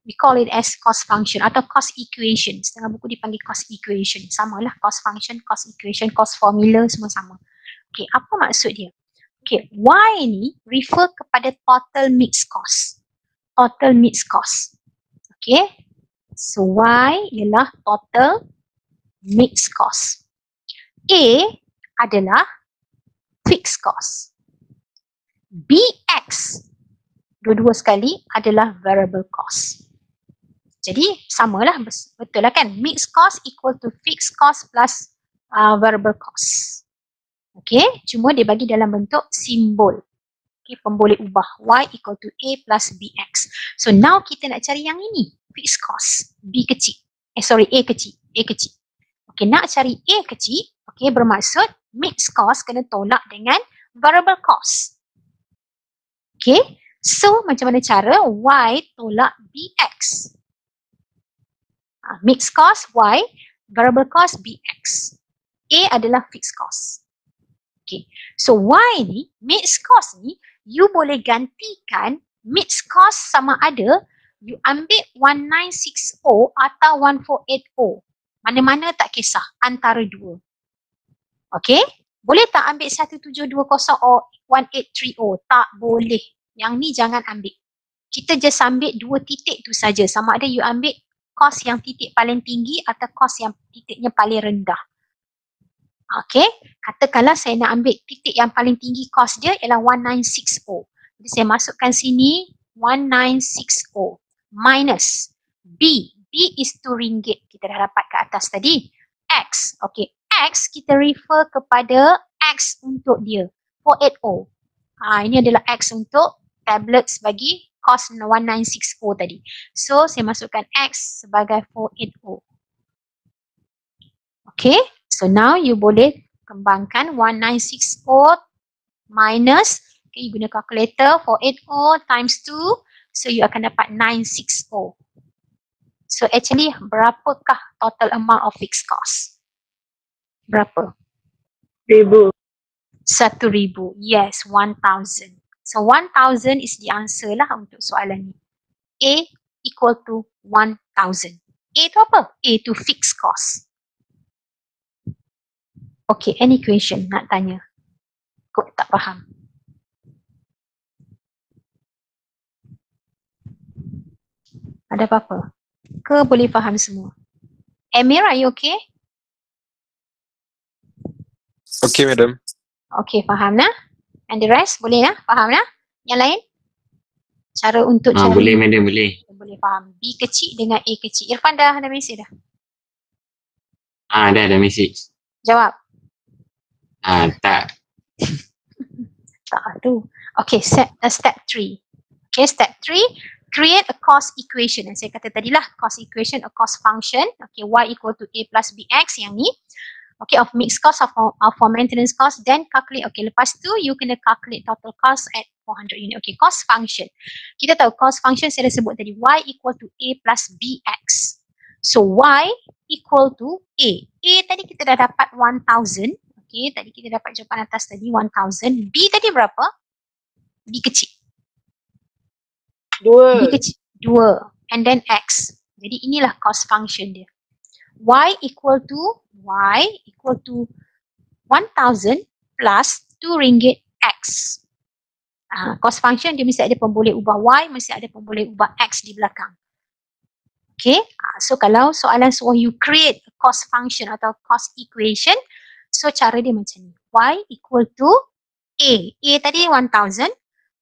We call it as cost function atau cost equation. Setengah buku dipanggil cost equation. Samalah cost function, cost equation, cost formula semua sama. Okay, apa maksud dia? Okay, Y ni refer kepada total mixed cost. Total mixed cost. Okay, so Y ialah total mixed cost. A adalah fixed cost. BX dua-dua sekali adalah variable cost. Jadi samalah, betul lah kan? Mixed cost equal to fixed cost plus variable cost. Okay, cuma dia bagi dalam bentuk simbol. Okay, pemboleh ubah. Y equal to A plus BX. So now kita nak cari yang ini. Fixed cost. B kecil. A kecil. A kecil. Okay, nak cari A kecil. Okay, bermaksud mixed cost kena tolak dengan variable cost. Okay, so macam mana cara? Y tolak BX. Mixed cost Y, variable cost BX. A adalah fixed cost. Okay, so Y ni, mixed cost ni, you boleh gantikan mixed cost sama ada you ambil 1960 atau 1480. Mana-mana tak kisah, antara dua. Okay, boleh tak ambil 1720 or 1830? Tak boleh. Yang ni jangan ambil. Kita just ambil dua titik tu saja. Sama ada you ambil kos yang titik paling tinggi atau kos yang titiknya paling rendah. Okay, katakanlah saya nak ambil titik yang paling tinggi kos dia ialah 1960. Jadi saya masukkan sini 1960 minus B. B is RM2. Kita dah dapat ke atas tadi. X. Okay, X kita refer kepada X untuk dia. 480. Ini adalah X untuk tablets bagi kos 1960 tadi. So saya masukkan X sebagai 480. Okay, so now you boleh kembangkan 1960 minus, okay, you guna calculator 480 times 2, so you akan dapat 960. So actually berapakah total amount of fixed cost? Berapa? 1,000. 1,000. Yes, 1,000. So 1,000 is the answer lah untuk soalan ni. A equal to 1,000. A tu apa? A tu fixed cost. Okay, any question nak tanya? Kok tak faham? Ada apa-apa? Ke boleh faham semua? Amir, are you okay? Okay, madam. Okay, faham lah? And the rest boleh lah? Faham lah? Yang lain? Cara untuk cari. Boleh madam, boleh. Boleh faham. B kecil dengan A kecil. Irfan dah mesej dah? Dah message. Jawab. Tak. Tak tu. Okay, step 3. Okay, step 3. Create a cost equation. Yang saya kata tadi lah, cost equation, a cost function. Okay, Y equal to A plus BX yang ni. Okay, of mixed cost of for maintenance cost. Then calculate. Okay, lepas tu you kena calculate total cost at 400 unit. Okay, cost function. Kita tahu cost function saya dah sebut tadi. Y equal to A plus BX. So Y equal to A. A tadi kita dah dapat 1,000. Okay, tadi kita dapat jawapan atas tadi 1,000. B tadi berapa? B kecil. 2. B kecil. 2. And then X. Jadi inilah cost function dia. Y equal to 1,000 plus RM2 X. Cost function dia mesti ada pemboleh ubah Y, mesti ada pemboleh ubah X di belakang. Okay, so kalau soalan suruh you create a cost function atau cost equation, so cara dia macam ni. Y equal to A. A tadi 1,000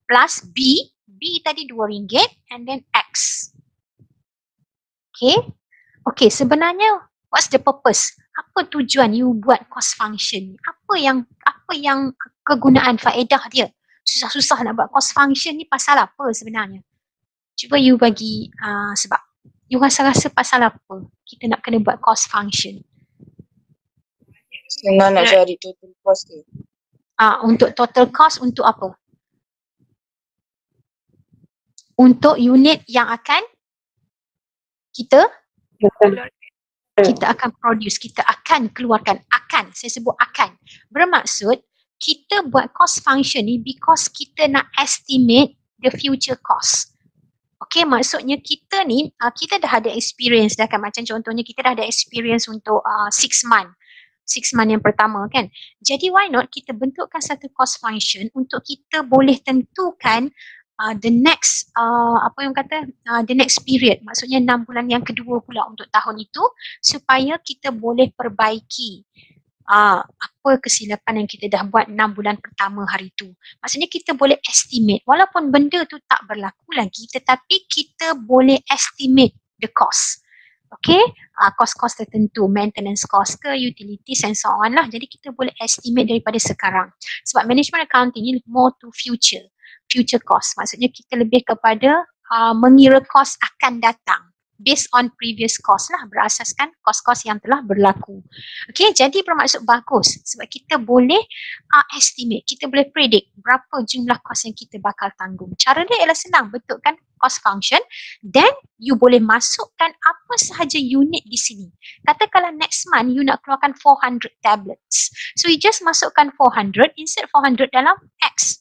plus B. B tadi RM2 and then X. Okay. Okay, sebenarnya what's the purpose? Apa tujuan you buat cost function? Apa yang kegunaan faedah dia? Susah-susah nak buat cost function ni pasal apa sebenarnya? Cuba you bagi sebab. You rasa-rasa pasal apa kita nak kena buat cost function? Senang nak cari total cost dia. Untuk total cost untuk apa? Untuk unit yang akan kita akan produce, kita akan keluarkan. Akan, saya sebut akan. Bermaksud kita buat cost function ni because kita nak estimate the future cost. Okay, maksudnya kita ni, kita dah ada experience dah kan. Macam contohnya kita dah ada experience untuk 6 month. 6 month yang pertama kan. Jadi why not kita bentukkan satu cost function untuk kita boleh tentukan the next the next period, maksudnya 6 bulan yang kedua pula untuk tahun itu, supaya kita boleh perbaiki apa kesilapan yang kita dah buat 6 bulan pertama hari itu. Maksudnya kita boleh estimate, walaupun benda tu tak berlaku lagi, tetapi kita boleh estimate the cost. Okay, cost-cost tertentu, maintenance cost ke, utilities and so on lah. Jadi kita boleh estimate daripada sekarang. Sebab management accounting ni more to future cost. Maksudnya kita lebih kepada mengira cost akan datang based on previous cost lah, berasaskan cost-cost yang telah berlaku. Okay, jadi bermaksud bagus sebab kita boleh estimate, kita boleh predict berapa jumlah cost yang kita bakal tanggung. Cara dia ialah senang, bentukkan cost function, then you boleh masukkan apa sahaja unit di sini. Katakanlah next month you nak keluarkan 400 tablets. So you just masukkan 400, insert 400 dalam X.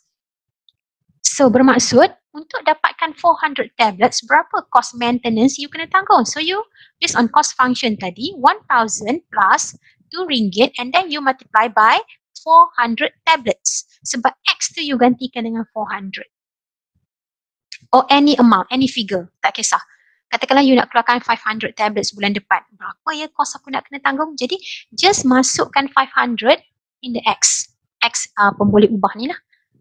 So bermaksud untuk dapatkan 400 tablets, berapa cost maintenance you kena tanggung. So you based on cost function tadi, 1,000 plus RM2 and then you multiply by 400 tablets. Sebab X tu you gantikan dengan 400. Or any amount, any figure, tak kisah. Katakanlah you nak keluarkan 500 tablets bulan depan. Berapa ya kos aku nak kena tanggung? Jadi just masukkan 500 in the X. X pun boleh ubah ni lah.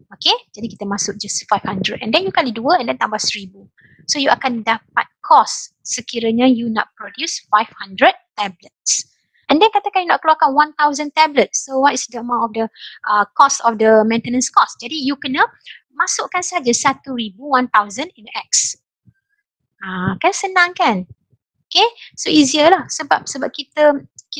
Okay, jadi kita masuk just 500 and then you kali 2 and then tambah 1000. So you akan dapat kos sekiranya you nak produce 500 tablets. And then katakan you nak keluarkan 1000 tablets. So what is the amount of the cost of the maintenance cost? Jadi you kena masukkan saja 1000, 1000 in X. Kan senang kan? Okay, so easier lah sebab kita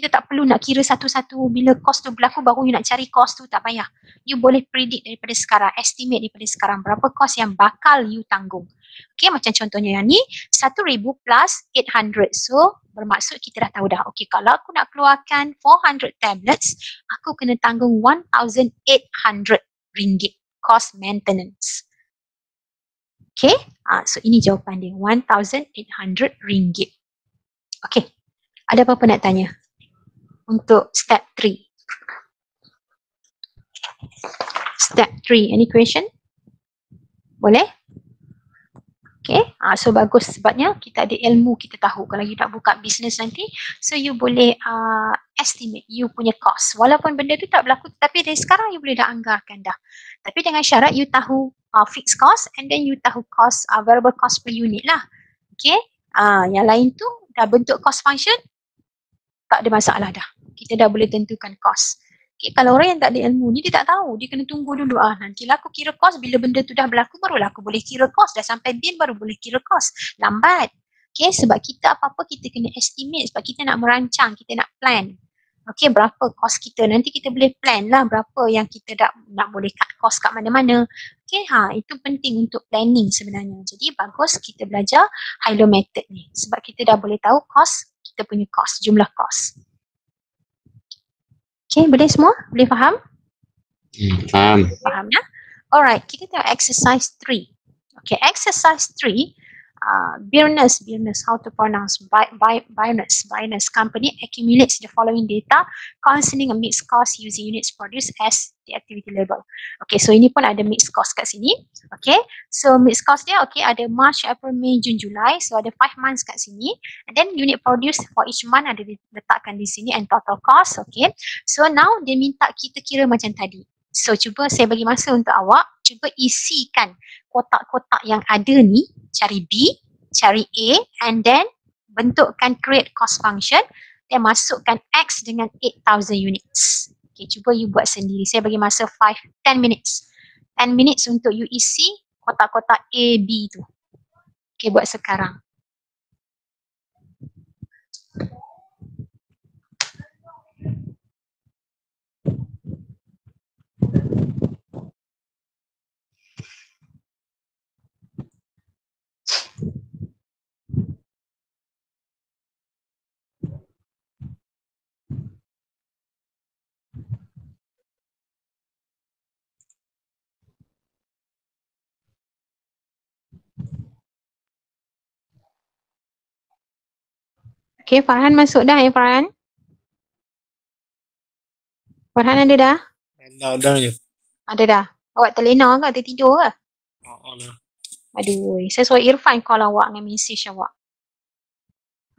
tak perlu nak kira satu-satu bila kos tu berlaku baru you nak cari kos tu, tak payah. You boleh predict daripada sekarang, estimate daripada sekarang berapa kos yang bakal you tanggung. Okay, macam contohnya yang ni 1000 plus 800. So bermaksud kita dah tahu dah, okay, kalau aku nak keluarkan 400 tablets, aku kena tanggung 1800 ringgit cost maintenance. Okay, so ini jawapan dia, 1800 ringgit. Okay, ada apa-apa nak tanya untuk step 3? Step 3, any question? Boleh? Okay, so bagus sebabnya kita ada ilmu, kita tahu kalau you nak buka bisnes nanti, so you boleh estimate you punya cost. Walaupun benda tu tak berlaku, tapi dari sekarang you boleh dah anggarkan dah. Tapi dengan syarat you tahu fixed cost and then you tahu cost, variable cost per unit lah. Okay, yang lain tu dah bentuk cost function, tak ada masalah dah. Kita dah boleh tentukan cost. Okay, kalau orang yang tak ada ilmu ni, dia tak tahu. Dia kena tunggu dulu. Nantilah aku kira cost. Bila benda tu dah berlaku, barulah aku boleh kira cost. Dah sampai bin, baru boleh kira cost. Lambat. Okay, sebab kita apa-apa kita kena estimate. Sebab kita nak merancang, kita nak plan. Okay, berapa cost kita. Nanti kita boleh plan lah berapa yang kita nak boleh cut cost kat mana-mana. Okay, itu penting untuk planning sebenarnya. Jadi bagus kita belajar Hilo method ni. Sebab kita dah boleh tahu cost, kita punya cost, jumlah cost. Okay, boleh semua? Boleh faham? Faham. Faham ya? Alright, kita tengok exercise 3. Okay, exercise 3. Bearness, how to pronounce Bearness company accumulates the following data concerning a mixed cost using units produced as the activity label. Okay, so ini pun ada mixed cost kat sini. Okay, so mixed cost dia okay, ada March, April, May, June, July. So ada 5 months kat sini. And then unit produced for each month ada diletakkan di sini and total cost. Okay, so now dia minta kita kira macam tadi. So cuba saya bagi masa untuk awak, cuba isikan kotak-kotak yang ada ni, cari B, cari A and then bentukkan create cost function dan masukkan X dengan 8000 units. Okay, cuba you buat sendiri. Saya bagi masa 10 minutes. 10 minutes untuk you isi kotak-kotak A, B tu. Okay, buat sekarang. Okay, Farhan masuk dah ya Farhan? Farhan ada dah? Dah je. Ada dah. Awak terlena ke? Tertidur ke? Lah. Aduh, saya suruh Irfan call awak dengan message awak.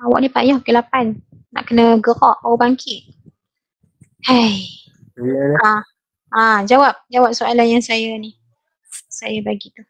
Awak ni payah pukul 8. Nak kena gerak baru bangkit. Hai. Jawab soalan yang saya ni. Saya bagi tu.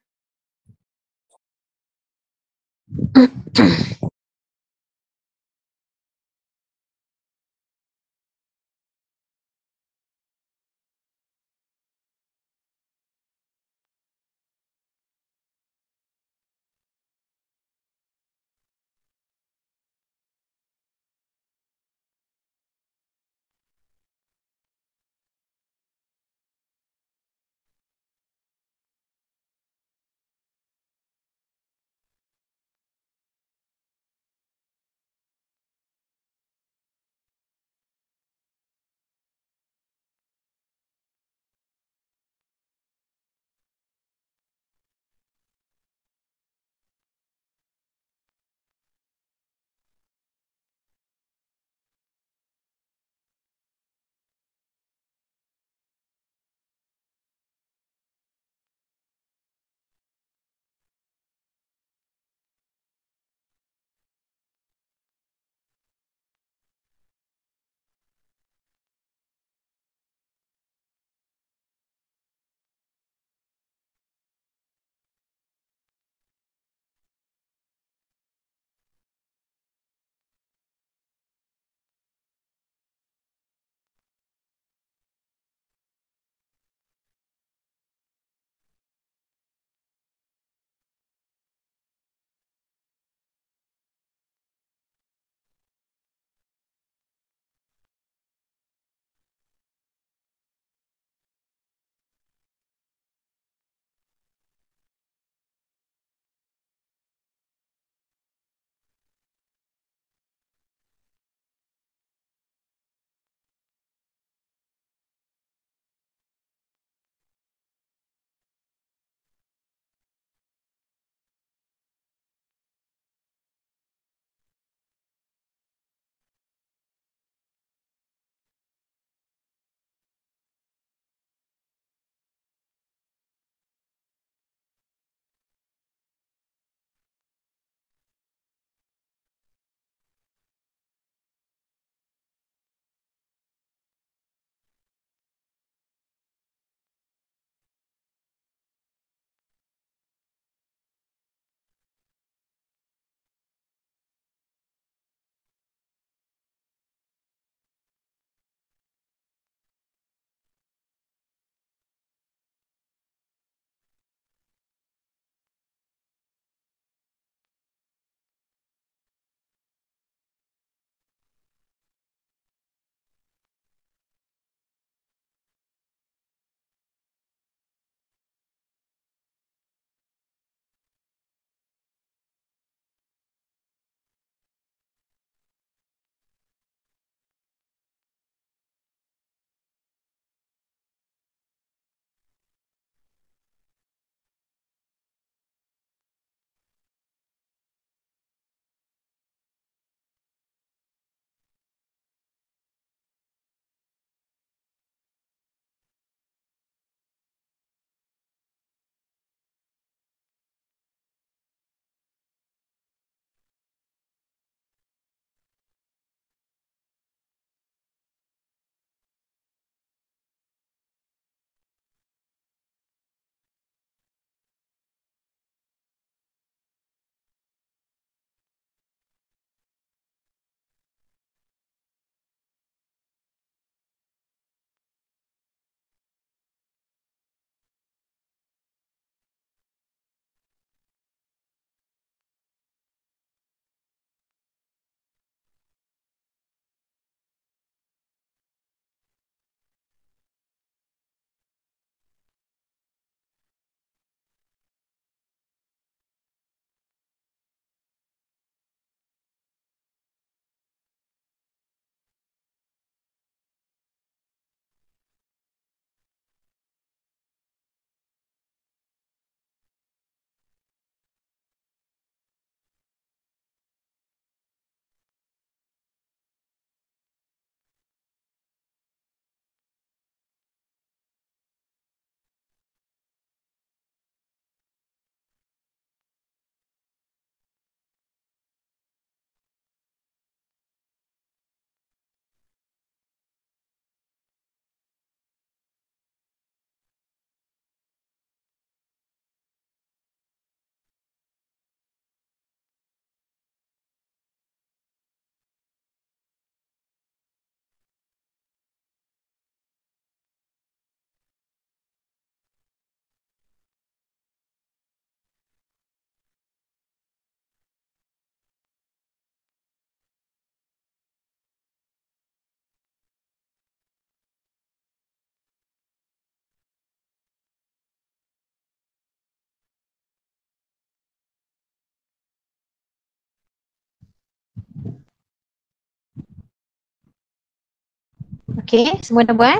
Okay, semua dah buat?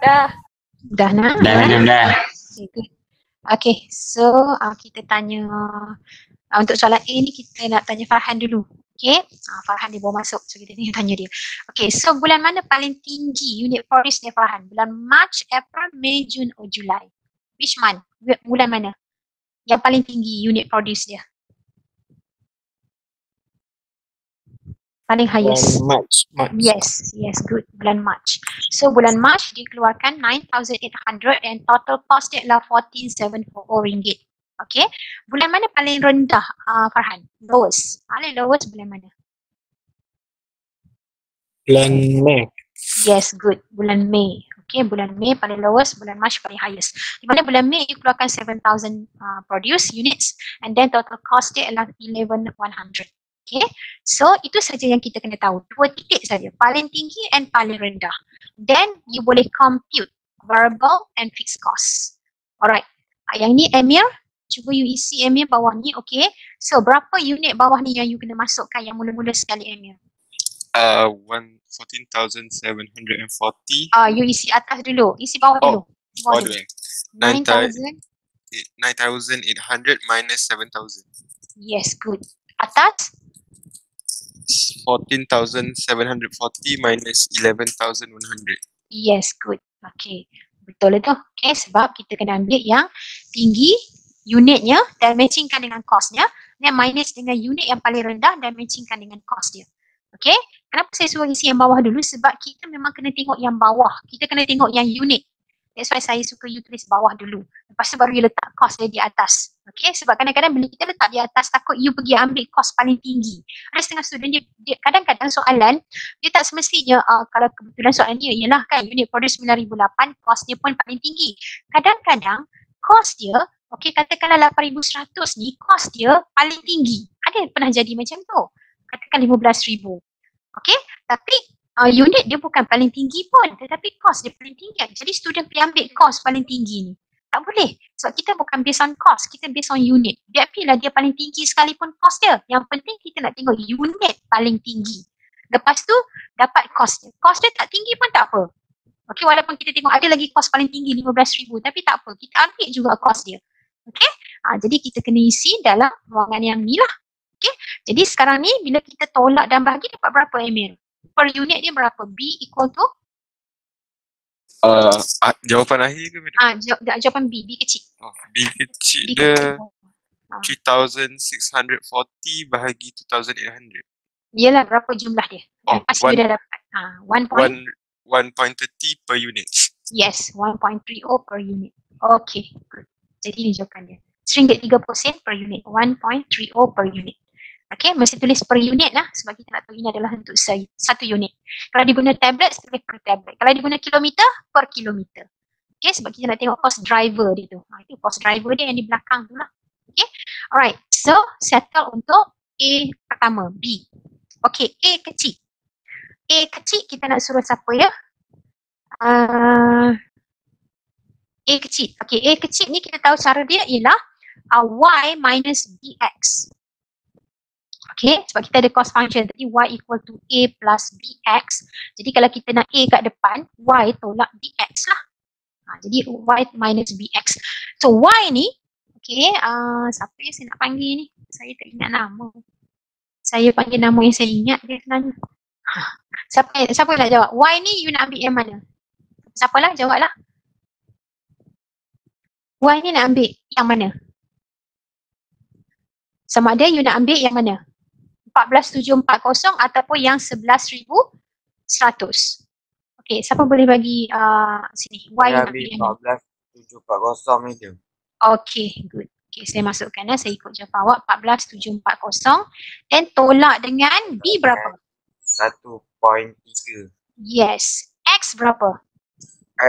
Dah. Dah nak? Dah madam dah. Okay, good. Okay, so kita tanya untuk soalan A ni kita nak tanya Farhan dulu. Okay, Farhan dia bawa masuk, so kita tanya dia. Okay, so bulan mana paling tinggi unit produce dia Farhan? Bulan March, April, May, June or July? Which month? Bulan mana yang paling tinggi unit produce dia? Paling highest. March. Yes, good. Bulan March. So bulan March dia keluarkan 9,800 and total cost dia adalah 14,740 ringgit. Okay. Bulan mana paling rendah Farhan? Lowest. Paling lowest bulan mana? Bulan Mei. Yes, good. Bulan Mei. Okay, bulan Mei paling lowest, bulan March paling highest. Di mana bulan Mei dia keluarkan 7,000 produce units and then total cost dia adalah 11,100. Okay, so itu saja yang kita kena tahu. 2 titik saja, paling tinggi and paling rendah. Then you boleh compute variable and fixed cost. Alright, yang ni Emir, cuba you isi Emir bawah ni, okay. So berapa unit bawah ni yang you kena masukkan yang mula-mula sekali Emir? 14,740. You isi atas dulu, isi bawah dulu. Bawah All the dulu. way. 9,000. 9,800 minus 7,000. Yes, good. Atas? 14,740 minus 11,100. Yes, good. Okay. Betul lah tu. Okay, sebab kita kena ambil yang tinggi unitnya dan matchingkan dengan costnya. Dan minus dengan unit yang paling rendah dan matchingkan dengan cost dia. Okay. Kenapa saya suruh isi yang bawah dulu? Sebab kita memang kena tengok yang bawah. Kita kena tengok yang unit. That's why saya suka you tulis bawah dulu. Lepas tu baru you letak cost dia di atas. Okay, sebab kadang-kadang bila kita letak di atas, takut you pergi ambil cost paling tinggi. Ada setengah student dia kadang-kadang soalan, dia tak semestinya kalau kebetulan soalan dia ialah kan unit produce 9,008, cost dia pun paling tinggi. Kadang-kadang cost dia, okay katakanlah 8,100 ni, cost dia paling tinggi. Ada yang pernah jadi macam tu. Katakan 15,000. Okay, tapi unit dia bukan paling tinggi pun, tetapi cost dia paling tinggi. Jadi student pergi ambil cost paling tinggi ni. Tak boleh. Sebab kita bukan based on cost, kita based on unit. Biarlah dia paling tinggi sekalipun cost dia. Yang penting kita nak tengok unit paling tinggi. Lepas tu dapat cost dia. Cost dia tak tinggi pun tak apa. Okay, walaupun kita tengok ada lagi cost paling tinggi 15,000, tapi tak apa. Kita ambil juga cost dia. Okay, jadi kita kena isi dalam ruangan yang ni lah. Okay, jadi sekarang ni bila kita tolak dan bahagi dapat berapa Emil? Per unit dia berapa? B equal to? Jawapan akhir ke madam? Jawapan B kecil. B kecil B dia kecil. 3,640 bahagi 2,800. Yalah, berapa jumlah dia? Lepas you dah dapat 1.30 per unit. Yes, 1.30 per unit. Okay, good. Jadi ni jawapan dia. RM30 per unit. 1.30 per unit. Okay, mesti tulis per unit lah sebab kita nak tahu ini adalah untuk satu unit. Kalau diguna tablet, tulis per tablet. Kalau diguna kilometer, per kilometer. Okay, sebab kita nak tengok cost driver dia tu. Itu cost driver dia yang di belakang tu lah. Okay, alright. So, settle untuk A pertama, B. Okay, A kecil. A kecil kita nak suruh siapa ya? A kecil. Okay, A kecil ni kita tahu cara dia ialah Y minus BX. Okay, sebab kita ada cost function tadi Y equal to A plus BX. Jadi kalau kita nak A kat depan, Y tolak BX lah. Jadi Y minus BX. So Y ni, okay, siapa yang saya nak panggil ni? Saya tak ingat nama. Saya panggil nama yang saya ingat dia sebenarnya. Siapa yang nak jawab? Y ni you nak ambil yang mana? Siapalah, jawablah. Y ni nak ambil yang mana? Sama ada you nak ambil yang mana? 14,740 ataupun yang 11,100. Okay, siapa boleh bagi sini? Y nak ambil yang mana? 14,740 medium. Okay, good. Okay, saya masukkan saya ikut jawapan awak 14,740 dan tolak dengan B berapa? 1.3. Yes. X berapa?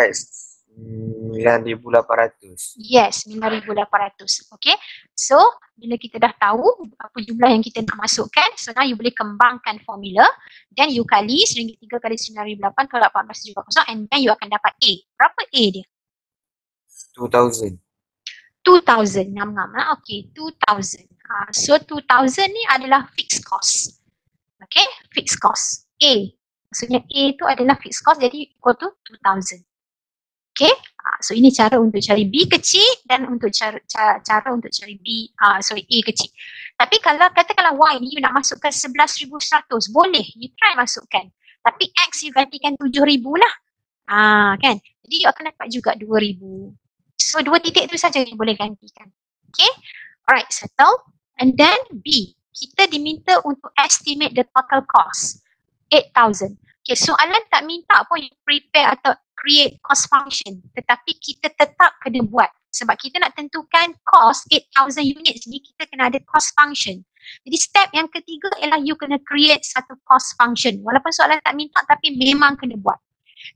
X 9,800. Yes, 9,800. Okay. So, bila kita dah tahu apa jumlah yang kita nak masukkan, so now you boleh kembangkan formula. Then you kali 1,3 kali 9,800 tolak 14,740 and then you akan dapat A. Berapa A dia? 2,000. 2,000. Ngam-ngam lah. Okay, 2,000. So, 2,000 ni adalah fixed cost. Okay, fixed cost. A. Maksudnya A tu adalah fixed cost, jadi equal to 2,000. Okay, so ini cara untuk cari B kecil dan untuk cara untuk cari A kecil. Tapi kalau katakanlah Y ni you nak masukkan 11,100, boleh, you try masukkan. Tapi X you gantikan 7,000 lah. Kan? Jadi you akan dapat juga 2,000. So dua titik tu saja yang boleh gantikan. Okay, alright, settle. And then B, kita diminta untuk estimate the total cost, 8,000. Okay, soalan tak minta pun you prepare atau create cost function, tetapi kita tetap kena buat sebab kita nak tentukan cost 8,000 units ni, kita kena ada cost function. Jadi step yang ketiga ialah you kena create satu cost function. Walaupun soalan tak minta tapi memang kena buat.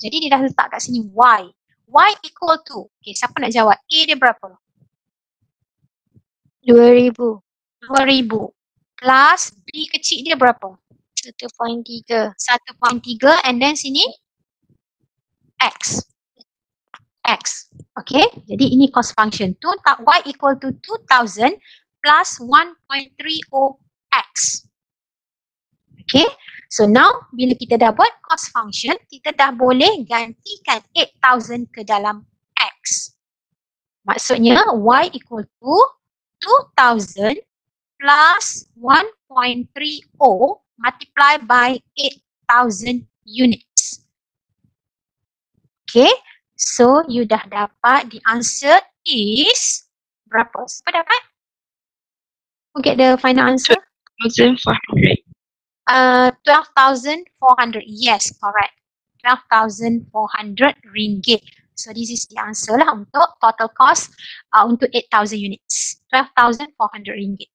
Jadi dia dah letak kat sini Y. Y equal to, okay, siapa nak jawab? A dia berapa? 2,000. 2,000 plus B kecil dia berapa? 1.3. 1.3 and then sini X. Okay, jadi ini cost function. Y equal to 2,000 plus 1.30X. Okay, so now bila kita dah buat cost function, kita dah boleh gantikan 8,000 ke dalam X. Maksudnya Y equal to 2,000 plus 1.30 multiply by 8,000 units. Okay, so you dah dapat the answer is berapa? Siapa dapat? Who get the final answer? 12,400. 12,400. Yes, correct. 12,400 ringgit. So this is the answer lah untuk total cost untuk 8,000 units. 12,400 ringgit.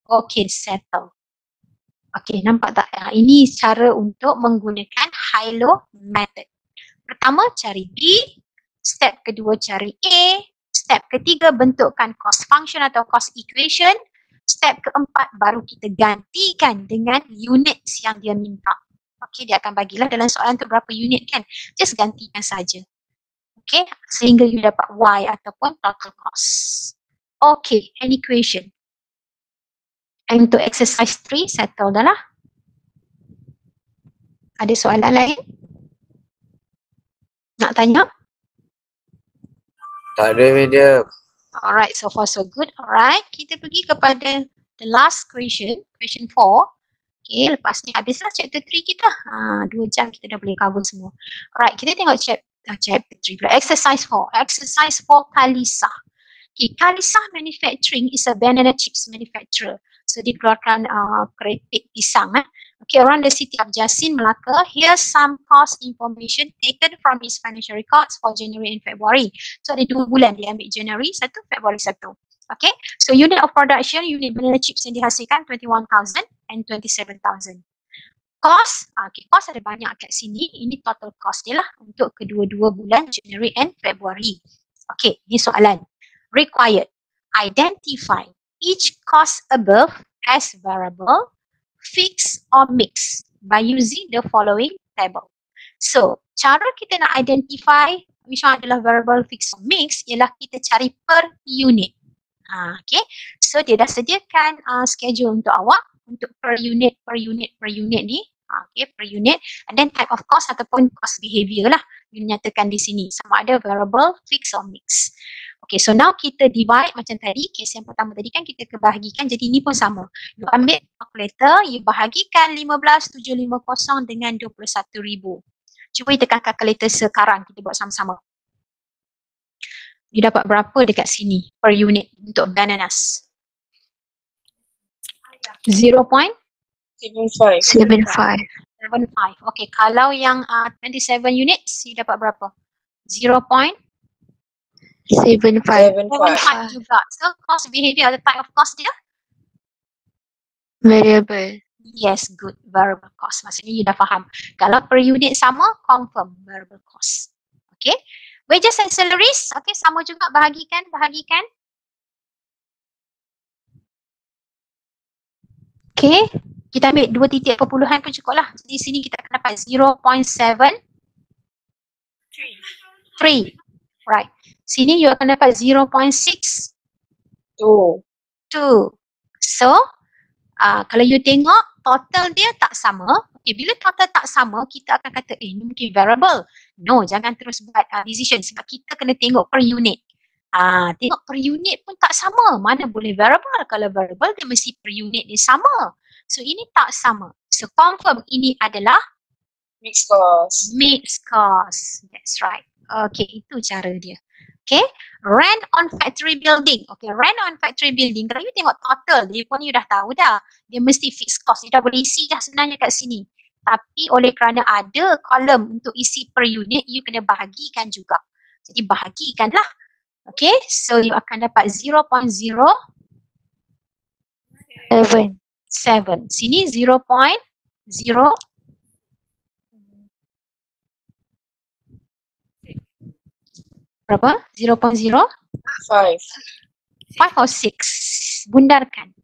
Okay, settle. Okay, nampak tak? Ini cara untuk menggunakan high-low method. Pertama, cari B. Step kedua, cari A. Step ketiga, bentukkan cost function atau cost equation. Step keempat, baru kita gantikan dengan units yang dia minta. Okay, dia akan bagilah dalam soalan tu berapa unit kan. Just gantikan saja. Okay, sehingga you dapat Y ataupun total cost. Okay, an equation. And untuk exercise 3, settle dah lah. Ada soalan lain? Nak tanya? Tak ada medium. Alright, so far so good. Alright, kita pergi kepada the last question, question 4. Okay, lepas ni habislah chapter 3 kita. 2 jam kita dah boleh cover semua. Alright, kita tengok chapter 3 pula. Exercise 4. Exercise 4, Kalisa. Okay, Kalisa Manufacturing is a banana chips manufacturer. So dia keluarkan keripik pisang. Okay, around the city of Jasin, Melaka. Here's some cost information taken from his financial records for January and February. So ada 2 bulan dia ambil January 1, February 1. Okay, so unit of production, unit banana chips yang dihasilkan 21,000 and 27,000. Cost, okay, cost ada banyak kat sini. Ini total cost dia lah untuk kedua-dua bulan January and February. Okay, ini soalan. Required, identify each cost above as variable, fixed or mixed by using the following table. So, cara kita nak identify which one adalah variable, fixed or mixed ialah kita cari per unit. Okay, so dia dah sediakan schedule untuk awak untuk per unit ni. Okay, per unit, and then type of cost ataupun cost behavior lah dinyatakan di sini, sama ada variable, fixed or mixed. Okay, so now kita divide macam tadi, case yang pertama tadi kan kita kebahagikan, jadi ini pun sama. You ambil calculator, you bahagikan 15,750 dengan 21,000. Cuba you tekan calculator sekarang, kita buat sama-sama. You dapat berapa dekat sini per unit untuk bananas? 0.75. 75. Okay, kalau yang 27 units, you dapat berapa? 0.75 juga. So, cost behavior atau type of cost dia? Variable. Yes, good. Variable cost. Maksudnya you dah faham. Kalau per unit sama, confirm variable cost. Okay. Wages and salaries, okay, sama juga, bahagikan. Okay, kita ambil 2 titik perpuluhan pun cukup lah. Di sini kita akan dapat 0.73. Right. Sini you akan dapat 0.62. So, kalau you tengok total dia tak sama. Okay, bila total tak sama, kita akan kata, ni mungkin variable. No, jangan terus buat decision sebab kita kena tengok per unit. Tengok per unit pun tak sama. Mana boleh variable? Kalau variable, dia mesti per unit dia sama. So, ini tak sama. So, confirm ini adalah Mixed cost. mixed cost. That's right. Okay, itu cara dia. Okay, rent on factory building. Okay, rent on factory building. Kalau you tengok total, dia pun you dah tahu dah. Dia mesti fixed cost. Dia dah boleh isi dah sebenarnya kat sini. Tapi oleh kerana ada kolom untuk isi per unit, you kena bahagikan juga. Jadi bahagikanlah. Okay, so you akan dapat 0.07. 7. Sini 0.0. Berapa? 0.0? 5. 5 or 6? Bundarkan.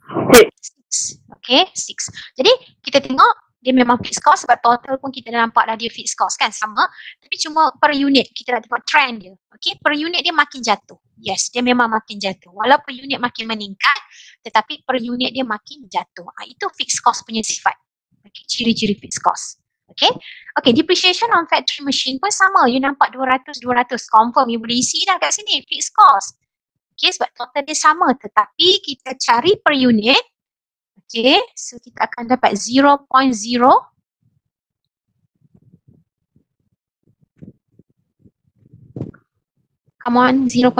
6. Okay, 6. Jadi kita tengok dia memang fixed cost sebab total pun kita dah nampak dah dia fixed cost kan, sama. Tapi cuma per unit kita nak tengok trend dia. Okay, per unit dia makin jatuh. Yes, dia memang makin jatuh. Walau per unit makin meningkat, tetapi per unit dia makin jatuh. Itu fixed cost punya sifat. Okay, ciri-ciri fixed cost. Okay. Okay, depreciation on factory machine pun sama. You nampak 200, confirm you boleh isi dah kat sini, fixed cost. Okay, sebab total dia sama. Tetapi kita cari per unit. Okay, so kita akan dapat 0.0. Come on, 0.0.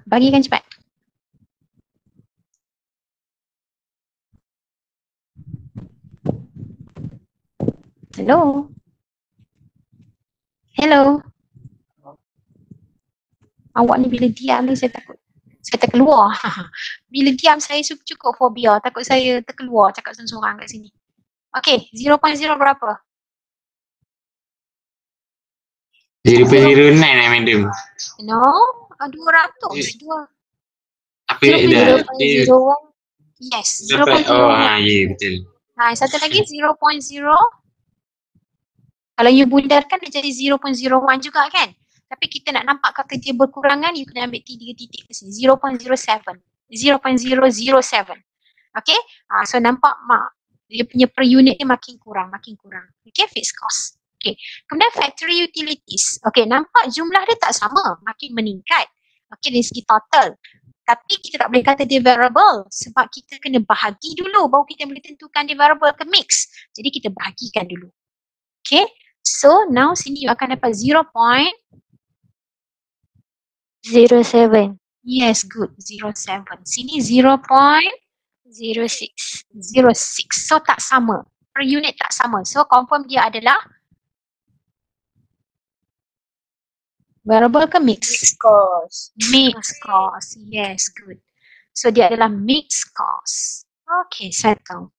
Bagikan cepat. Hello. Hello. Awak ni bila diam ni saya takut. Saya terkeluar. Bila diam saya cukup fobia. Takut saya terkeluar cakap seorang-seorang kat sini. Okay, 0.0 berapa? 0.09 madam. No, 200. Apa dia? 0.01. Yes, Dapat. 0.0. Oh, ya betul. Satu lagi 0.0. Kalau you bundarkan dia jadi 0.01 juga kan? Tapi kita nak nampak kata dia berkurangan, you kena ambil 3 titik ke sini. 0.07. 0.007. Okay? So nampak mak, dia punya per unit dia makin kurang. Okay, fixed cost. Okay. Kemudian factory utilities. Okay, nampak jumlah dia tak sama, makin meningkat. Okay, dari segi total. Tapi kita tak boleh kata dia variable sebab kita kena bahagi dulu baru kita boleh tentukan dia variable ke mix. Jadi kita bahagikan dulu. Okay, so now sini you akan dapat 0.07. Yes, good. 07. Sini 0.06. So tak sama. Per unit tak sama. So confirm dia adalah variable ke mix? Mixed cost. Mixed cost. Yes, good. So dia adalah mixed cost. Okay, settle.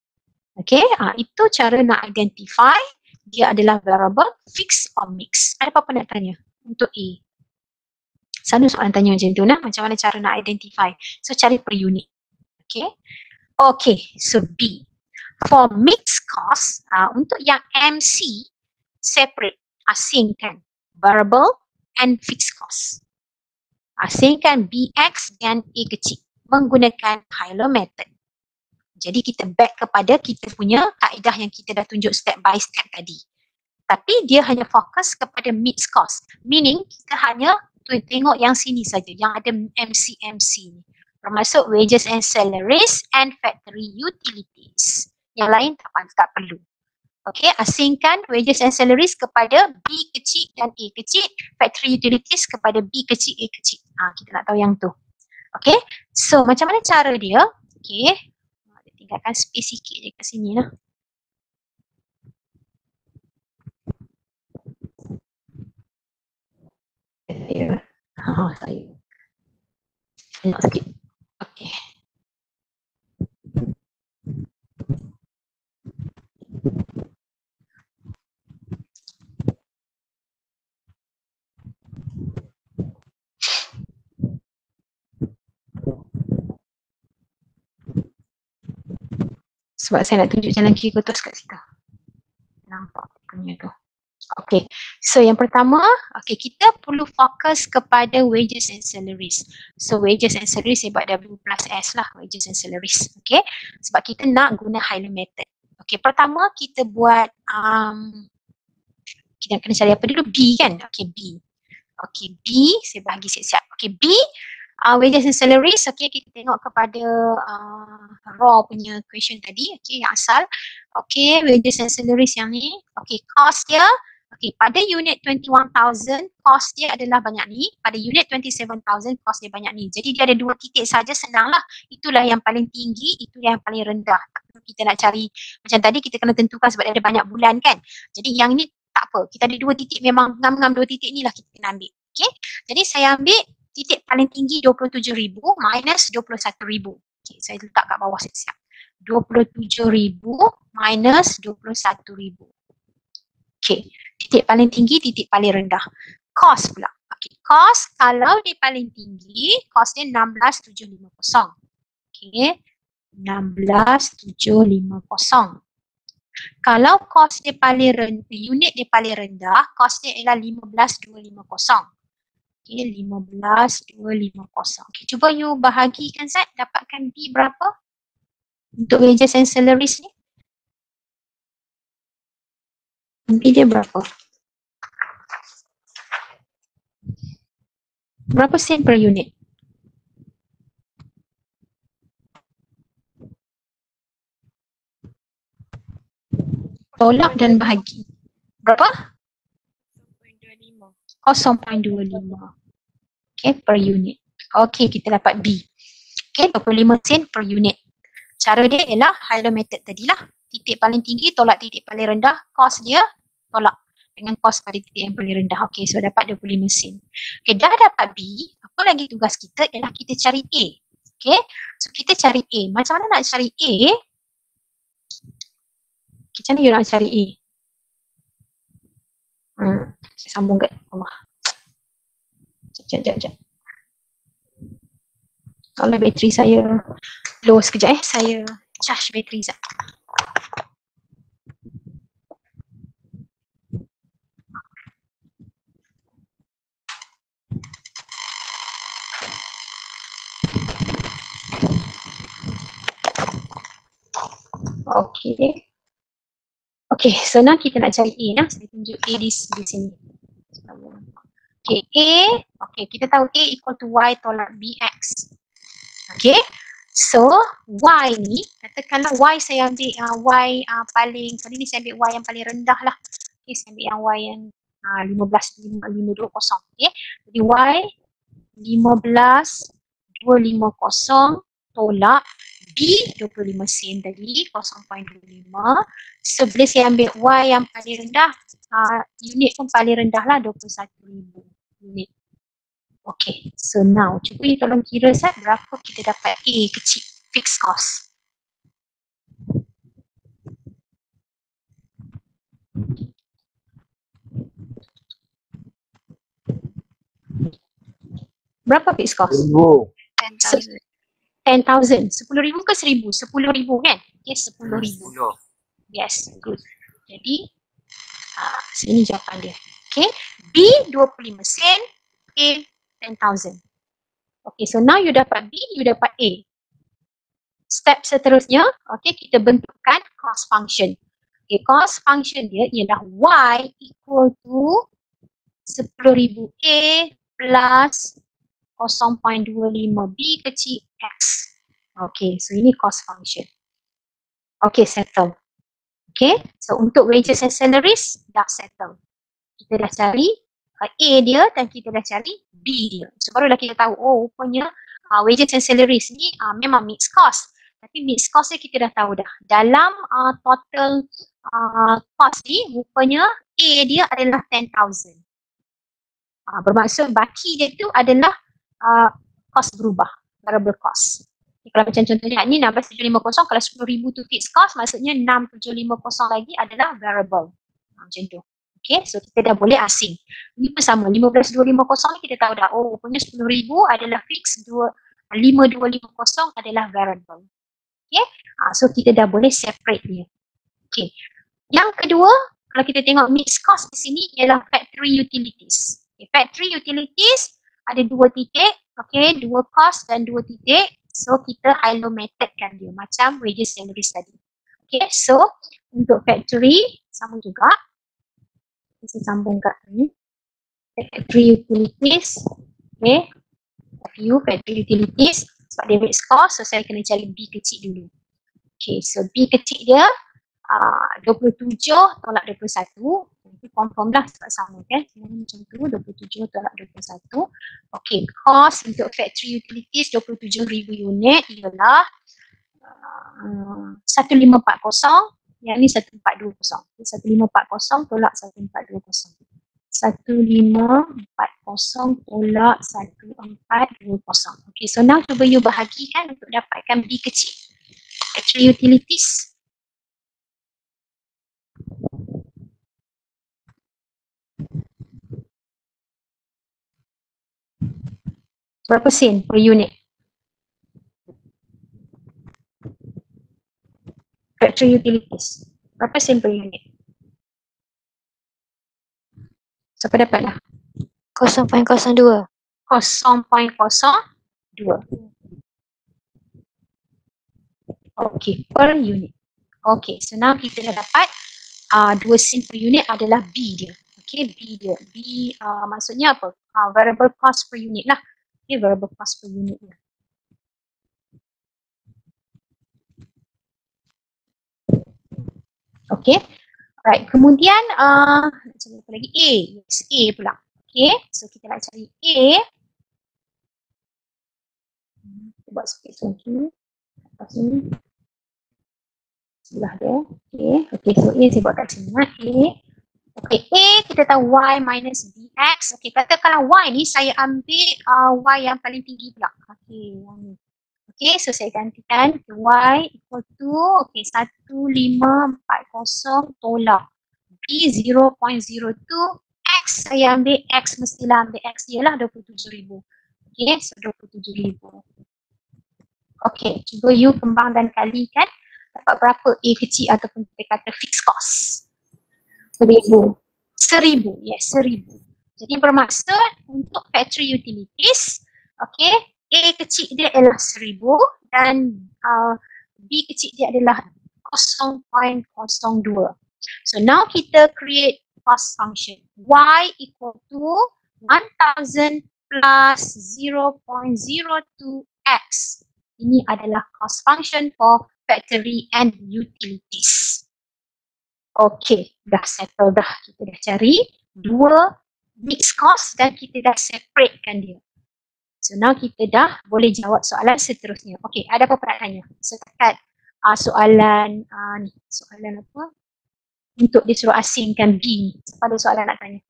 Okay, itu cara nak identify dia adalah variable, fixed or mixed. Ada apa-apa nak tanya untuk A? Selalu soalan tanya macam tu nah, macam mana cara nak identify. So cari per unit. Okay. Okay, so B. For mixed cost, untuk yang MC, separate, asingkan variable and fixed cost. Asingkan BX dan A kecil menggunakan Hyler method. Jadi kita back kepada kita punya kaedah yang kita dah tunjuk step by step tadi. Tapi dia hanya fokus kepada mixed cost. Meaning kita hanya tengok yang sini saja, yang ada MC ni. Termasuk wages and salaries and factory utilities. Yang lain tak perlu. Okay, asingkan wages and salaries kepada B kecil dan A kecil, factory utilities kepada B kecil, A kecil. Kita nak tahu yang tu. Okay, so macam mana cara dia? Okay, tinggalkan space sikit je kat sini lah. Saya nak sikit. Okay. Sebab saya nak tunjuk jalan kiri kotos kat situ. Nampak punya tu. Okay, so yang pertama, okay, kita perlu fokus kepada wages and salaries. So wages and salaries saya buat W plus S lah, wages and salaries. Okay, sebab kita nak guna Highland method. Okay, pertama kita buat, kita kena cari apa dulu? B kan? Okay, B. Okay, B, saya bahagi siap-siap. Okay, B, wages and salaries. Okay, kita tengok kepada raw punya question tadi. Okay, yang asal. Okay, wages and salaries yang ni. Okay, cost dia. Okay, pada unit 21,000, cost dia adalah banyak ni. Pada unit 27,000, cost dia banyak ni. Jadi dia ada dua titik saja, senang lah. Itulah yang paling tinggi, itulah yang paling rendah. Kita nak cari, macam tadi kita kena tentukan sebab dia ada banyak bulan kan. Jadi yang ni tak apa. Kita ada dua titik, memang ngam-ngam dua titik ni lah kita kena ambil. Okay, jadi saya ambil titik paling tinggi 27,000 minus 21,000. Okay, saya letak kat bawah siap-siap. 27,000 minus 21,000. Okay, titik paling tinggi, titik paling rendah. Cost pula. Okay, cost kalau dia paling tinggi, cost dia 16,750. Okay, 16,750. Kalau cost dia paling rendah, unit dia paling rendah, cost dia ialah 15,250. Okay, 15,250. Okay, cuba you bahagikan Zat, dapatkan B berapa? Untuk wages and salaries ni. B dia berapa? Berapa sen per unit? Tolak dan bahagi. Berapa? 0.25. Okay, per unit. Okay, kita dapat B. Okay, 25 sen per unit. Cara dia ialah Highland method tadilah. Titik paling tinggi tolak titik paling rendah, cost dia tolak dengan cost pada titik yang paling rendah. Okay, so dapat 25 sen. Okay, dah dapat B, apa lagi tugas kita ialah kita cari A. Okay, so kita cari A. Macam mana nak cari A? Macam mana you nak cari A? Saya sambung kat rumah. Sekejap. Kalau bateri saya low sekejap saya charge bateri sekejap. Okay, so now kita nak cari A lah. Saya tunjuk A di sini. Okay, A, okay, kita tahu A equal to Y tolak BX. Okay, so Y ni, katakanlah Y saya ambil Y paling, kali ni saya ambil Y yang paling rendah lah. Okay, saya ambil yang Y yang 15,250. Okay, jadi Y 15,250 tolak B 25 sen tadi 0.25. So bila saya ambil Y yang paling rendah, unit pun paling rendah lah 21,000 unit. Okay, so now cuba you tolong kira Zat berapa kita dapat A kecil, fixed cost. Berapa fixed cost? 10,000. 10,000. 10,000 ke 1,000? 10,000 kan? Okay, 10,000. Yes, good. Jadi, sini jawapan dia. Okay, B 25 sen, A 10,000. Okay, so now you dapat B, you dapat A. Step seterusnya, okay, kita bentukkan cost function. Okay, cost function dia ialah Y equal to 10,000 A plus 0.25 B kecil X. Okay, so ini cost function. Okay, settle. Okay, so untuk wages and salaries, dah settle. Kita dah cari A dia dan kita dah cari B dia. So barulah kita tahu, oh rupanya wages and salaries ni memang mixed cost. Tapi mixed cost ni kita dah tahu dah. Dalam total cost ni, rupanya A dia adalah 10,000. Bermaksud baki dia tu adalah cost berubah, variable cost. Kalau macam contohnya ni 16,750, kalau 10,000 tu fixed cost, maksudnya 6,750 lagi adalah variable. Macam tu. Okay, so kita dah boleh asing. Ini pun sama, 15,250 ni kita tahu dah, oh rupanya 10,000 adalah fixed, 5,250 adalah variable. Okay, so kita dah boleh separate dia. Okay, yang kedua, kalau kita tengok mixed cost di sini ialah factory utilities. Okay, factory utilities ada 2 titik, okay, 2 cost dan 2 titik. So kita isometric-kan dia macam wages salary tadi. Okay, so untuk factory sama juga. Saya sambung kat ni. Factory utilities, okay, factory utilities sebab dia mixed cost, so saya kena cari B kecil dulu. Okay, so B kecil dia 27 tolak 21. Nanti confirm lah sebab sama kan. Sebenarnya macam tu, 27 tolak 21. Okay, cost untuk factory utilities 27,000 unit ialah 1540. Yang ni 1420. 1540 tolak 1420. 1540 tolak 1420. Okay, so now cuba you bahagikan untuk dapatkan B kecil. Factory utilities. Berapa sen per unit? Factory utilities. Berapa sen per unit? Siapa dapat lah? 0.02. 0.02. Okay, per unit. Okay, so now kita dah dapat 2 sen per unit adalah B dia. Okay, B dia. B maksudnya apa? Variable cost per unit lah. Okay, variable cost per unit dia. Okay, right. Kemudian nak cari apa lagi? A. Yes, A pula. Okay, so kita nak cari A. Kita buat space lagi. Atas ni. Sebelah dia. Okay, so A saya buat kat sini. A. Okay, A kita tahu Y minus BX. Okay, katakanlah Y ni saya ambil Y yang paling tinggi pula. Okay, yang ni. Okay, so saya gantikan Y equal to, okay, 1540 tolak B 0.02 X, saya ambil X, mestilah ambil X dia lah 27,000. Okay, so 27,000. Okay, cuba you kembang dan kalikan dapat berapa A kecil ataupun kita kata fixed cost. 1,000. 1,000, yes, 1,000. Jadi bermaksud untuk factory utilities, okay, A kecil dia adalah 1,000 dan B kecil dia adalah 0.02. So now kita create cost function. Y equal to 1,000 plus 0.02x. Ini adalah cost function for factory and utilities. Okay, dah settle dah. Kita dah cari 2 mixed cost dan kita dah separatekan dia. So now kita dah boleh jawab soalan seterusnya. Okay, ada apa nak tanya? Setakat soalan ni. Soalan apa? Untuk disuruh asingkan B ni. Siapa ada soalan nak tanya?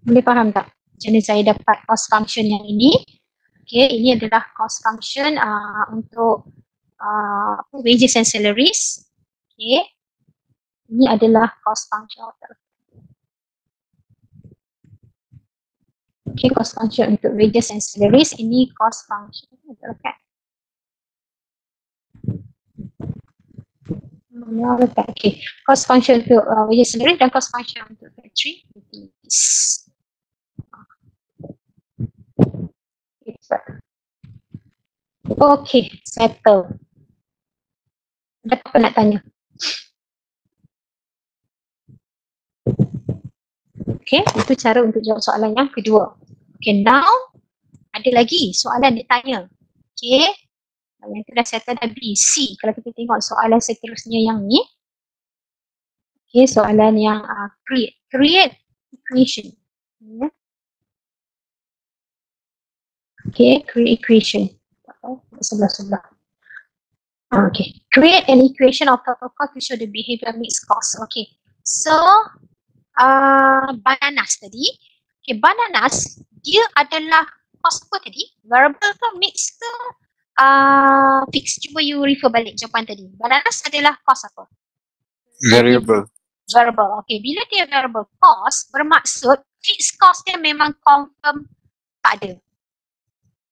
Boleh faham tak? Macam mana saya dapat cost function yang ini? Okay, ini adalah cost function untuk wages and salaries. Okay, ini adalah cost function. Okay, cost function untuk wages and salaries. Ini cost function. Okay. Okay, cost function untuk wages and salaries dan cost function untuk factory utilities. Okay, settle. Ada apa nak tanya? Okay, itu cara untuk jawab soalan yang kedua. Okay, now ada lagi soalan dia tanya. Okay, yang tu dah settle dah B. C, kalau kita tengok soalan seterusnya yang ni. Okay, soalan yang create equation. Okay, create equation. Sebelah-sebelah. Okay, create an equation of total cost to show the behavior mixed cost. Okay, so bananas tadi. Okay, bananas dia adalah cost apa tadi? Variable ke mixed ke fixed? Cuba you refer balik jawapan tadi. Bananas adalah cost apa? Variable. Variable. Okay, bila dia variable cost bermaksud fixed cost dia memang confirm tak ada.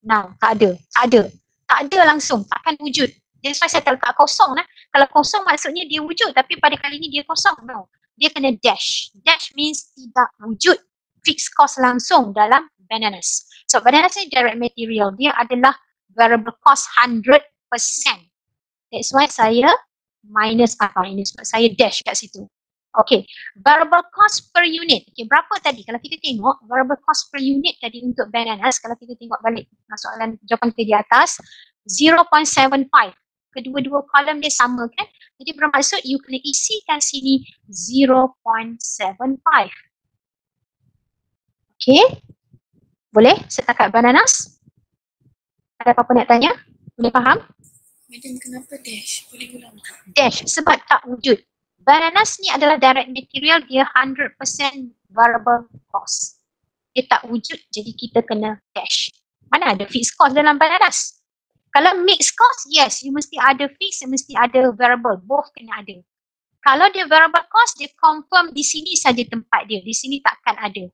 Nah, tak ada langsung, takkan wujud. That's why saya letak kosong lah. Kalau kosong maksudnya dia wujud, tapi pada kali ini dia kosong. No. Dia kena dash. Dash means tidak wujud fixed cost langsung dalam Bananas. So Bananas ni direct material. Dia adalah variable cost 100%. That's why saya minus sebab saya dash kat situ. Okay, variable cost per unit. Okay, berapa tadi? Kalau kita tengok variable cost per unit tadi untuk Bananas, kalau kita tengok balik soalan jawapan kita di atas, 0.75. Kedua-dua kolom dia sama kan? Jadi bermaksud you kena isikan sini 0.75. Okay, boleh setakat Bananas? Ada apa-apa nak tanya? Boleh faham? Madam, kenapa dash? Boleh ulang tak? Dash sebab tak wujud. Bananas ni adalah direct material, dia 100% variable cost. Dia tak wujud, jadi kita kena dash. Mana ada fixed cost dalam Bananas? Kalau mixed cost, yes, you mesti ada fixed, you mesti ada variable, both kena ada. Kalau dia variable cost, dia confirm di sini saja tempat dia, di sini takkan ada.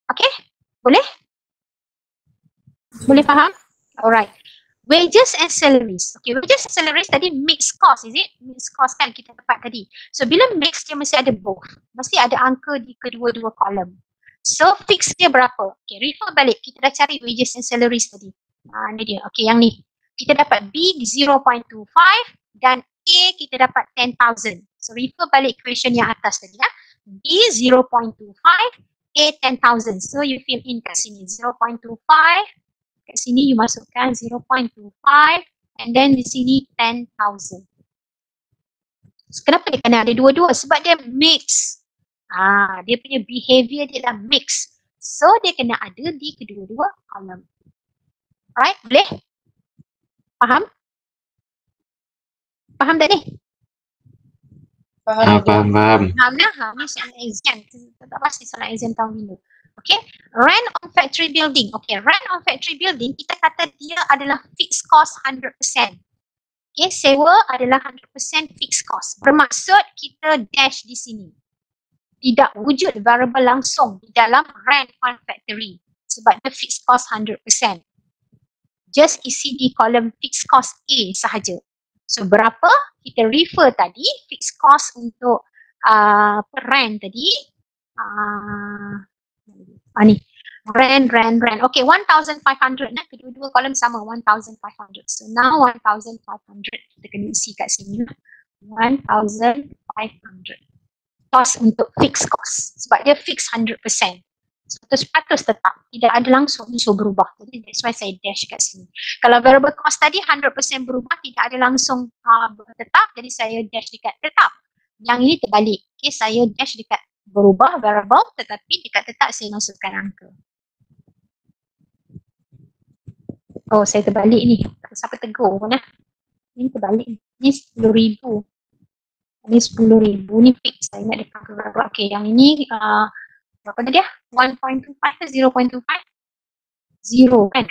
Okay, boleh? Boleh faham? Alright. Wages and salaries. Okay, wages and salaries tadi mixed cost, is it? Mixed cost kan kita dapat tadi. So bila mixed dia mesti ada both. Mesti ada angka di kedua-dua kolom. So fix dia berapa? Okay, refer balik. Kita dah cari wages and salaries tadi. Ni dia. Okay, yang ni. Kita dapat B 0.25 dan A kita dapat 10,000. So refer balik question yang atas tadi ya. B 0.25, A 10,000. So you fill in kat sini 0.25. Kat sini you masukkan 0.25 and then di sini 10,000. So, kenapa dia kena ada dua-dua? Sebab dia mix. Dia punya behavior dia dah mix. So dia kena ada di kedua-dua kolom. Alright, boleh? Faham? Faham tak ni? Faham. Faham. Faham dah? Ni soalan exam. Tak pasti soalan exam tahun ini. Okay, rent on factory building. Okay, rent on factory building, kita kata dia adalah fixed cost 100%. Okay, sewa adalah 100% fixed cost. Bermaksud kita dash di sini. Tidak wujud variable langsung di dalam rent on factory. Sebab dia fixed cost 100%. Just isi di kolom fixed cost A sahaja. So berapa? Kita refer tadi fixed cost untuk rent tadi. Ni rent. Okay, 1,500 nah, kedua-dua kolom sama 1,500. So now 1,500 kita kena isi kat sini. 1,500 cost untuk fixed cost sebab dia fixed 100%. 100% tetap, tidak ada langsung unsur berubah. Jadi that's why saya dash kat sini. Kalau variable cost tadi 100% berubah, tidak ada langsung tetap, jadi saya dash dekat tetap. Yang ini terbalik. Okay, saya dash dekat berubah variable tetapi dekat tetap saya masukkan angka. Oh, saya terbalik ni. Siapa tegur pun lah. Ini terbalik. Ni 10,000. Ini 10,000. Ni fix. Saya nak dekat berapa. Okay, yang ini berapa tadi ya? 1.25 ke 0.25? 0 kan?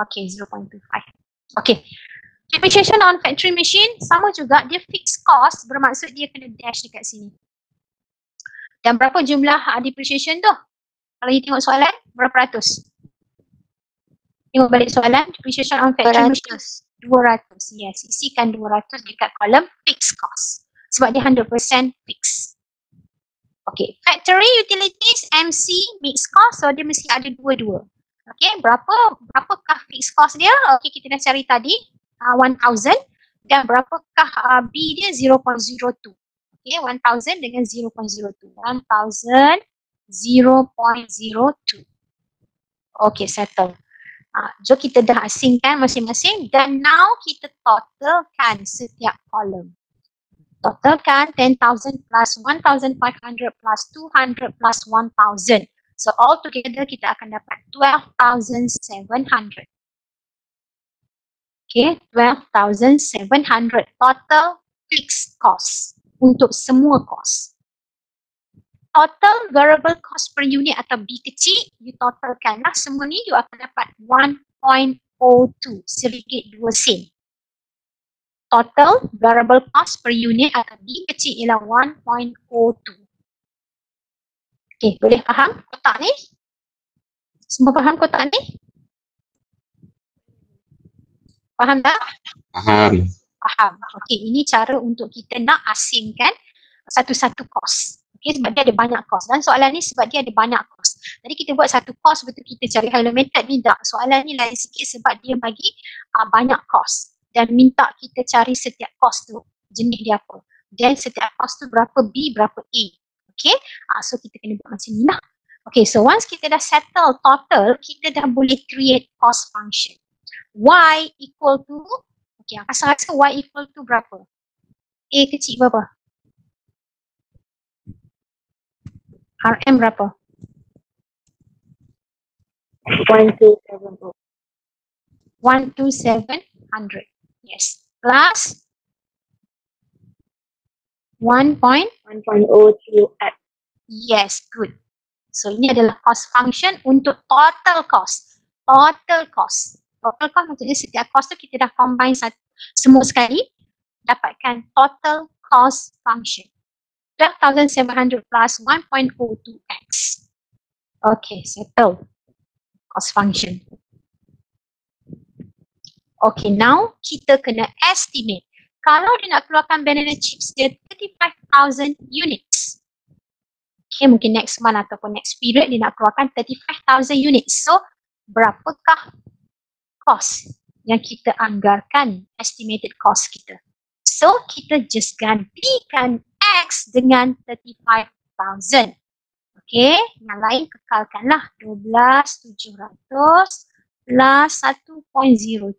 Okay, 0.25. Okay. Depreciation on factory machine sama juga, dia fixed cost, bermaksud dia kena dash dekat sini. Dan berapa jumlah depreciation tu? Kalau you tengok soalan, berapa ratus? Tengok balik soalan, depreciation on factory machine 200. Yes, isikan 200 dekat kolom fixed cost. Sebab dia 100% fixed. Okay, factory utilities MC mixed cost, so dia mesti ada dua-dua. Okay, berapakah fixed cost dia? Okay, kita dah cari tadi 1,000 dan berapakah B dia 0.02. Okay, 1,000 dengan 0.02. 1,000 0.02. Okay, settle. So kita dah asingkan masing-masing dan now kita totalkan setiap kolom. Totalkan 10,000 plus 1,500 plus 200 plus 1,000. So all together kita akan dapat 12,700. Okay, 12,700 total fixed cost untuk semua cost. Total variable cost per unit atau B kecil, you totalkanlah semua ni, you akan dapat 1.02, RM1.02. Total variable cost per unit atau B kecil ialah 1.02. Okay, boleh faham kotak ni? Semua faham kotak ni? Faham tak? Faham. Faham. Okey, ini cara untuk kita nak asingkan satu-satu kos. Okey, sebab dia ada banyak kos. Dan soalan ni sebab dia ada banyak kos. Jadi kita buat satu kos betul kita cari Hilo method ni tak. Soalan ni lain sikit sebab dia bagi banyak kos. Dan minta kita cari setiap kos tu jenis dia apa. Dan setiap kos tu berapa B, berapa A. Okay, so kita kena buat macam ni lah. Okay, so once kita dah settle total, kita dah boleh create cost function. Y equal to, okay, rasa-rasa Y equal to berapa? A kecil berapa? RM berapa? 1270. 12700. Yes. Plus 1.02x. Yes, good. So ini adalah cost function untuk total cost. Total cost. Total cost maksudnya setiap cost tu kita dah combine semua sekali, dapatkan total cost function. 12,700 plus 1.02x. Okay, settle. Cost function. Okay, now kita kena estimate. Kalau dia nak keluarkan banana chips dia 35,000 units. Okay, mungkin next month ataupun next period dia nak keluarkan 35,000 units. So, berapakah cost yang kita anggarkan, estimated cost kita? So, kita just gantikan X dengan 35,000. Okay, yang lain kekalkanlah. 12,700 plus 1.02.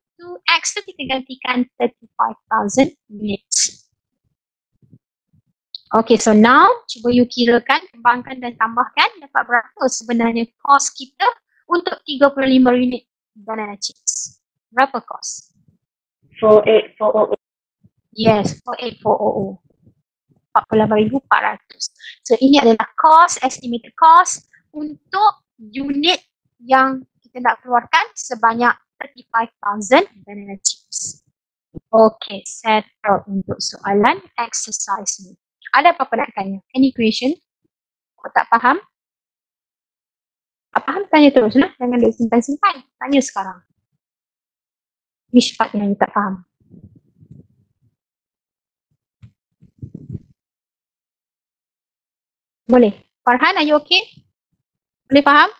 X tu kita gantikan 35,000 units. Okay, so now cuba you kirakan, kembangkan dan tambahkan dapat berapa sebenarnya cost kita untuk 35 unit banana chips. Berapa cost? 48,400. Yes, 48,400. 48,400. So ini adalah cost, estimated cost untuk unit yang kita nak keluarkan sebanyak 35,000 banana chips. Okay, settle untuk soalan exercise ni. Ada apa-apa nak tanya? Any question? Kau tak faham? Tak faham, tanya terus lah. Jangan duk simpan-simpan. Tanya sekarang. Which part yang you tak faham? Boleh. Farhan, are you okay? Boleh faham?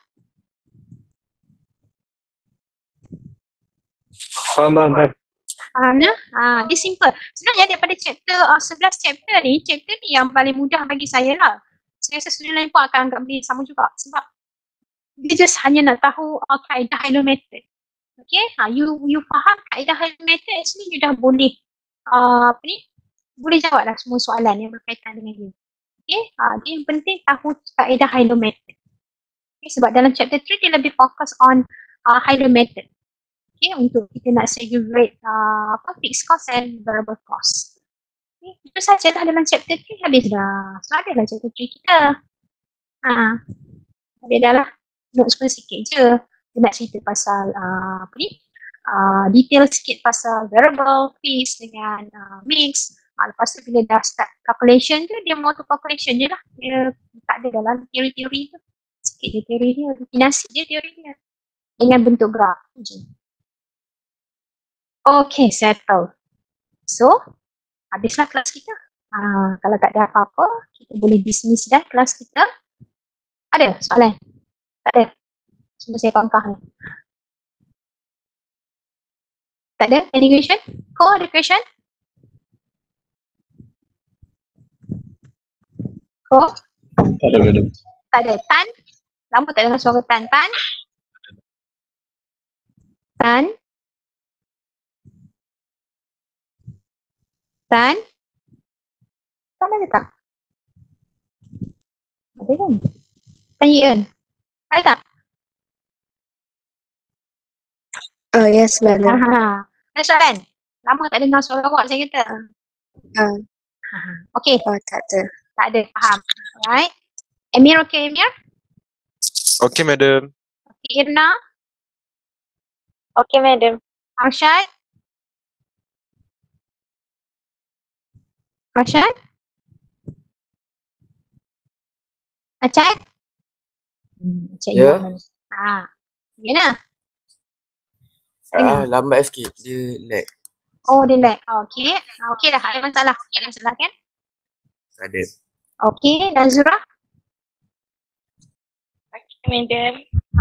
Faham. Faham ya? Dia simple. Sebenarnya daripada chapter 11 chapter ni yang paling mudah bagi saya lah. Saya rasa student lain pun akan anggap dia sama juga. Sebab dia just hanya nak tahu kaedah Hilo method. Okay? You faham kaedah Hilo method, actually you dah boleh boleh jawab lah semua soalan yang berkaitan dengan dia. Okay? Dia yang penting tahu kaedah Hilo method. Okay? Sebab dalam chapter 3 dia lebih fokus on Hilo method. Okay, untuk kita nak segregate fixed cost and variable cost. Okay, itu sajalah dalam chapter 3 habis dah. So adalah chapter 3 kita. Habis dah lah. Notes pun sikit je. Dia nak cerita pasal detail sikit pasal variable, fixed dengan mix. Lepas tu bila dah start calculation tu, dia mau tu calculation je lah. Dia tak ada dalam teori-teori tu. Sikit je teori dia, definasi je teori dia. Dengan bentuk graf je. Okay, settle. So, habislah kelas kita. Kalau tak ada apa-apa, kita boleh dismiss dah kelas kita. Ada soalan? Tak ada? Semua saya kongkah ni. Tak ada? Any question? Kau ada question? Kau? Tak ada, madam. Tak ada. Tan? Lama tak dengar suara Tan. Tan? Tan? Tan? Tan ada tak? Ada kan? Tan Yen? Ada tak? Oh, yes, madam. Ada soalan? Lama tak dengar suara awak, saya kata. Okay. Oh, tak ada. Tak ada, faham. Alright. Emir, okay Emir? Okay, madam. Okay, Irna? Okay, madam. Arshad? Arshad? Acad? Acad Ya. Gimana? Gimana? Lambat sikit. Dia lag. Oh, dia lag. Okey. Okey dah. Tak ada masalah. Tak ada masalah kan? Tak ada. Okey, Nazura. Okay, madam.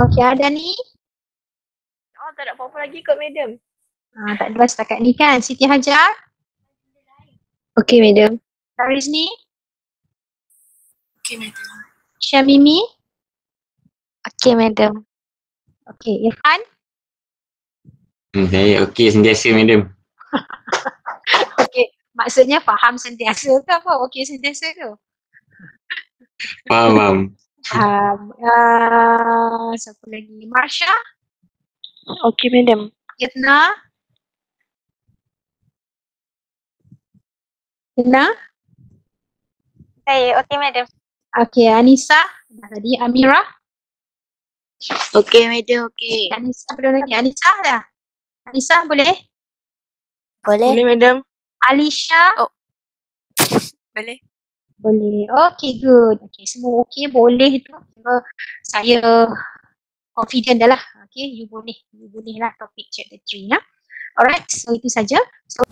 Okey, ada ni. Oh, tak ada apa-apa lagi kot, madam. Tak ada setakat ni kan. Siti Hajar. Okay, madam. Tarizni. Okay, madam. Syamimi. Okay, madam. Okey, Irfan. Saya okey sentiasa, madam. Okey, maksudnya faham sentiasa ke apa? Okey sentiasa ke? Faham. Faham. Siapa lagi? Marsha. Okay, madam. Irna. Irna. Saya okay, madam. Okey, Anissa. Dah tadi. Amira. Okay, madam. Okay. Anissa belum lagi. Anissa dah. Anissa boleh? Boleh? Boleh, madam. Alisha. Boleh? Boleh. Okay, good. Okay, semua okay, boleh tu. Saya confident dah lah. Okay, you boleh lah topik chapter 3 ya. Alright, so itu saja. So